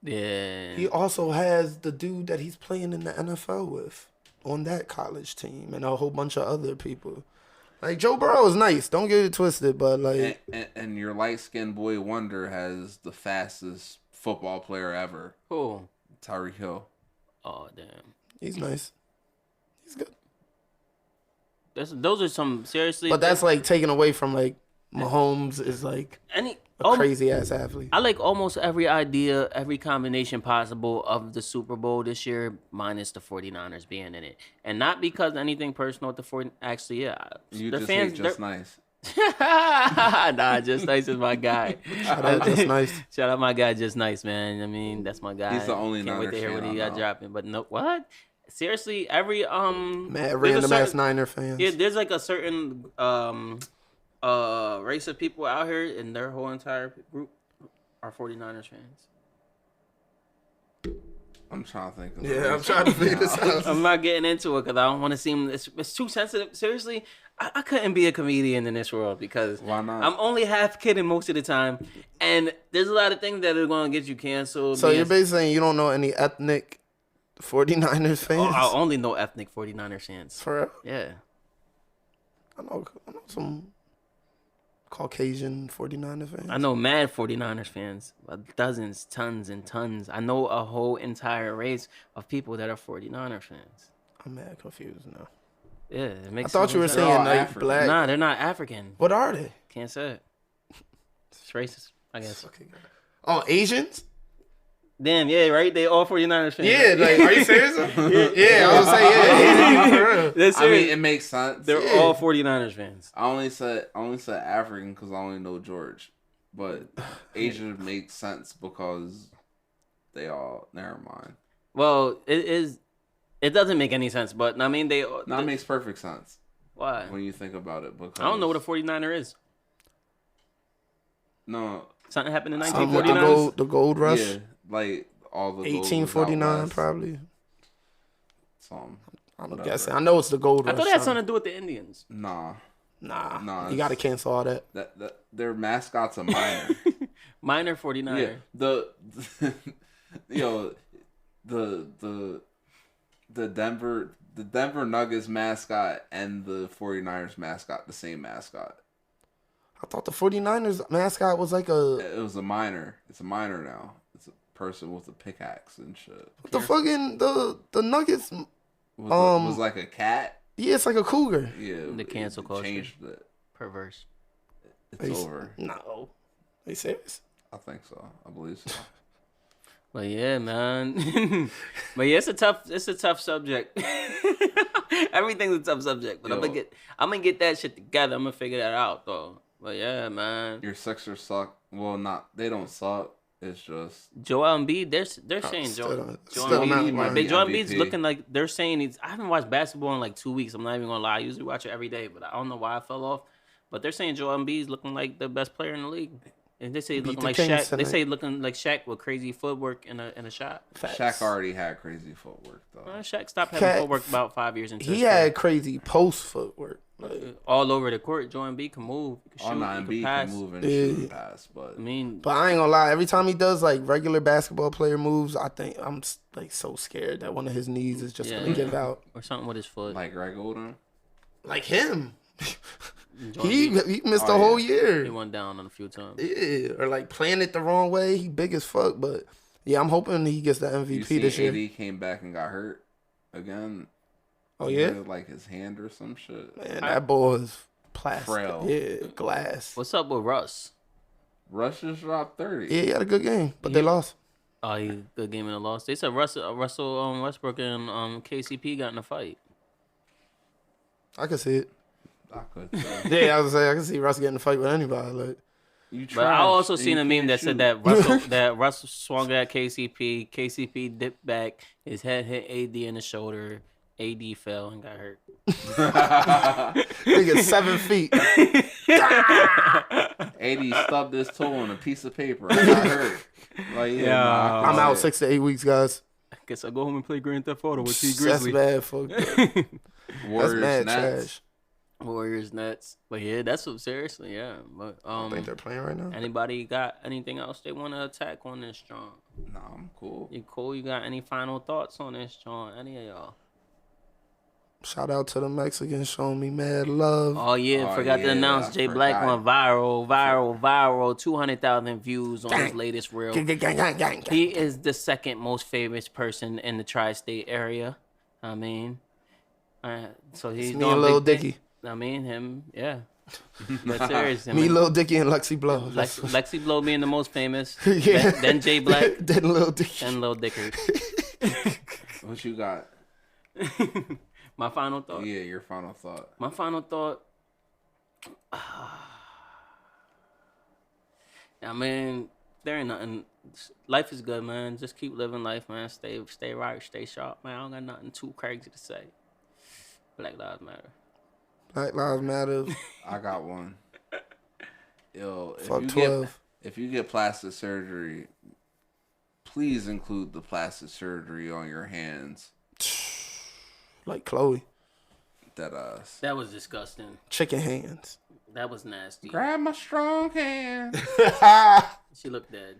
Yeah.
He also has the dude that he's playing in the NFL with on that college team and a whole bunch of other people. Like, Joe Burrow is nice. Don't get it twisted, but like...
And your light-skinned boy Wonder has the fastest football player ever.
Who?
Tyreek Hill.
Oh, damn.
He's nice. He's good.
Those are some, seriously...
But that's like taken away from like Mahomes is like a crazy-ass athlete.
I like almost every idea, every combination possible of the Super Bowl this year, minus the 49ers being in it. And not because anything personal with the 49ers. Actually, yeah.
You
the
just
fans,
hate Just Nice.
Nah, Just Nice is my guy.
Shout out Just Nice.
Shout out my guy, Just Nice, man. I mean, that's my guy.
He's the only
Can't wait to hear
Niners
what he
fan I
got
know.
dropping. But no, what? Seriously, every
Mad random-ass Niner fans.
Yeah, there's like a certain race of people out here, and their whole entire group are 49ers fans.
I'm trying to think of
Yeah, I'm trying to figure this out.
I'm not getting into it because I don't want to seem. It's too sensitive. Seriously, I couldn't be a comedian in this world because
Why not?
I'm only half kidding most of the time, and there's a lot of things that are going to get you canceled.
So you're basically saying you don't know any ethnic 49ers fans?
I only know ethnic 49ers fans.
For real?
Yeah.
I know some Caucasian 49ers fans.
I know mad 49ers fans, dozens, tons and tons. I know a whole entire race of people that are 49ers fans.
I'm mad confused now.
Yeah, it
I
makes
thought you were
sense.
saying
all
like
African.
black.
Nah, they're not African.
What are they?
Can't say it. It's racist, I guess.
Okay. Oh, Asians?
Damn, yeah, right? They all 49ers fans.
Yeah, like, are you serious? Yeah, I was gonna say, yeah, Asian, for real.
That's
I mean,
serious.
it makes sense.
They're all 49ers fans.
I only said African because I only know George, but Asia makes sense because they all. Never mind.
Well, it doesn't make any sense, but I mean,
No, it makes perfect sense
why?
when you think about it. Because
I don't know what a 49er is.
No,
Something happened in
The
1949.
gold rush.
yeah, like all the gold was out
1849
west.
probably.
Some
I'm
whatever.
guessing. I know it's the gold
I
rush.
thought it had something to do with the Indians.
Nah,
Nah, you
it's-
gotta cancel all that.
that their mascot's a minor.
Minor 49er.
Yeah, the Denver Nuggets mascot and the 49ers mascot the same mascot.
I thought the 49ers mascot was like a
It was a minor. It's a minor now. It's a person with a pickaxe and shit.
the fucking the Nuggets.
Was like a cat.
Yeah, it's like a cougar.
Yeah,
The cancel culture.
changed it.
Perverse.
It's over.
No, are you serious?
I think so. I believe so.
But yeah, man. But yeah, it's a tough subject. Everything's a tough subject. But
Yo.
I'm gonna get that shit together. I'm gonna figure that out though. But yeah, man.
Your Sixers suck. Well, they don't suck. It's just
Joel Embiid, they're saying
still
Joel
not
Embiid.
working.
Joel Embiid's
MVP.
looking like they're saying I haven't watched basketball in like 2 weeks. I'm not even gonna lie. I usually watch it every day, but I don't know why I fell off. But they're saying Joel Embiid's looking like the best player in the league. And they say he
Beat
looking
the
like
Kings
Shaq. They
tonight.
say he looking like Shaq with crazy footwork and a shot.
Facts.
Shaq already had crazy footwork though.
Shaq stopped having
Cat-
footwork about 5 years into
He
his
had crazy post footwork. Like,
career. All over the court. Joel Embiid can move. He can
All
shoot.
nine
He
B
can
can
pass.
move and
Yeah.
shoot and pass, but
I mean,
but I ain't gonna lie. Every time he does like regular basketball player moves, I think I'm like so scared that one of his knees is just gonna give out.
or something with his foot.
like Greg Oden.
Like him.
Joel
he
Embiid,
missed
Oh,
the whole
he
year.
went down on a few times.
Yeah, or like playing it the wrong way. He big as fuck, but yeah, I'm hoping he gets the
You
MVP
see
this year.
AD came back and got hurt again.
Oh
He
yeah,
hurt, like his hand or some shit.
man, that boy is plastic.
Frail.
Yeah, glass.
What's up with Russ?
Rush just dropped 30.
Yeah, he had a good game, but they lost.
Oh, he good game in the loss. They said Russell Westbrook and KCP got in a fight.
I can see it.
I could. too.
Yeah, I was saying I can see Russ getting in a fight with anybody. Like,
You
But I
trash,
also
and
seen
you
a meme
can't
that said
shoot.
that Russell swung at KCP. KCP dipped back. His head hit AD in the shoulder. AD fell and got hurt.
nigga 7 feet.
AD stubbed his toe on a piece of paper. I got hurt. Like, yeah, nah, I
I'm
can
out
see
6 to 8 weeks, guys.
I guess I'll go home and play Grand Theft Auto with T
That's
Grizzly.
bad. Fuck. That.
it.
That's
Warriors,
mad
Nets.
trash.
Warriors, Nets. But yeah, that's what, seriously, yeah. But
I think they're playing right now.
anybody got anything else they want to attack on this, John?
Nah, I'm cool.
You cool? You got any final thoughts on this, John? Any of y'all?
Shout out to the Mexicans showing me mad love.
Oh yeah,
Oh,
forgot to
yeah,
announce
I
Jay Black
forgot.
went viral. 200,000 views on his latest reel.
Gang, gang, gang, gang, gang.
He is the second most famous person in the tri-state area. I mean, so he's
It's me
doing
and Lil
big
Dicky.
thing. I mean him, yeah. But seriously,
Me, Lil Dicky, and Lexi Blow.
Lexi Blow being the most famous.
Yeah.
Then Jay Black.
Then Lil Dicky.
Then Lil Dicker.
What you got?
My final thought.
Yeah, your final thought.
My final thought. I mean, there ain't nothing. Life is good, man. Just keep living life, man. Stay right, stay sharp, man. I don't got nothing too crazy to say. Black Lives Matter.
Black Lives Matter.
I got one. Yo,
Fuck 12.
If you get plastic surgery, please include the plastic surgery on your hands.
Like Chloe.
That
That was disgusting.
Chicken hands.
That was nasty.
grab my strong hand.
She looked dead.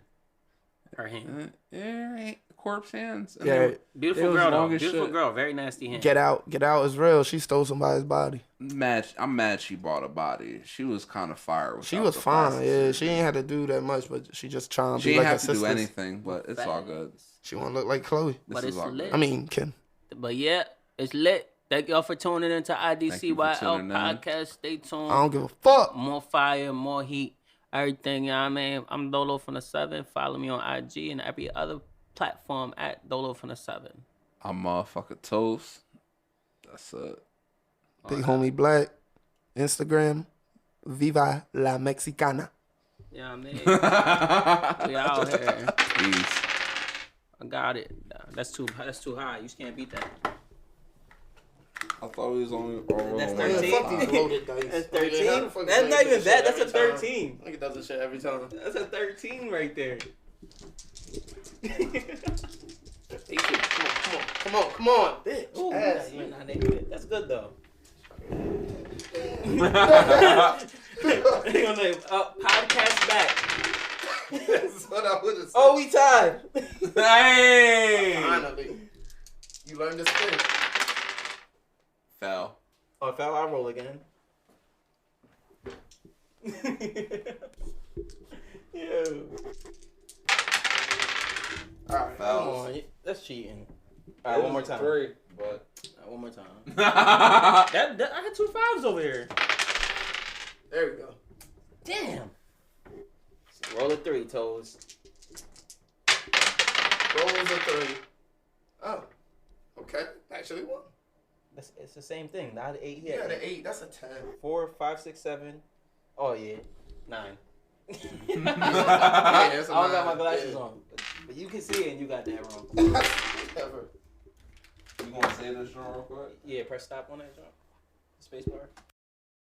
Her hand.
Corpse hands. And
Yeah.
they-
Beautiful
it was
girl, though.
long as
Beautiful
shit.
girl. Very nasty hand.
Get out is real. She stole somebody's body.
I'm mad she bought a body. She was kind of fire.
She
without
was
the
fine.
plastic
Yeah,
surgery.
she ain't had to do that much, but she just trying to
She
be
didn't
like her
have to do
sisters.
anything, but it's all good.
She want to look like Chloe.
This
But
is
it's
all
lit.
good.
I mean, Kim.
But yeah, it's lit. Thank y'all for tuning into
Thank you for
IDCYL
tuning in.
podcast. Stay tuned.
I don't give a fuck.
More fire, more heat, everything. You know what I mean? I'm Dolo from the 7. Follow me on IG and every other platform at Dolo from the 7.
I'm motherfucking toast. That's it.
Big homie Black. Instagram. Viva la Mexicana.
You know what I mean? We out here.
Peace.
I got it. That's too high. You just can't beat that.
I thought it was only.
That's
oh,
13.
Fuck these loaded dice.
That's
Oh, yeah,
13?
how the fuck
That's
you
not
do
even
this
bad.
shit
That's a
every time?
13.
Nigga does this shit every time.
That's a 13 right there.
Come on, bitch.
Ooh,
Ass,
you're
man.
not naked. That's good though. Podcast back.
That's what I would have said.
Oh, we tied. Hey.
Finally. You learned to spin.
Fell.
Oh, if I roll again. Yo.
Alright.
Come on. That's cheating. All right, one more time.
3, but.
One more time. I had 2 5s over here.
There we go.
Damn. Roll a 3, Toes.
Rolls a 3. Oh. Okay. Actually won.
It's the same thing. Not 8
You
here.
got an 8. That's a 10.
4, 5, 6, 7. Oh yeah, 9.
Yeah, that's a
I don't got
9.
my glasses
Yeah.
on, but you can see it and you got that wrong.
Ever.
You want to say this real quick?
Yeah, press stop on that jump. Space bar.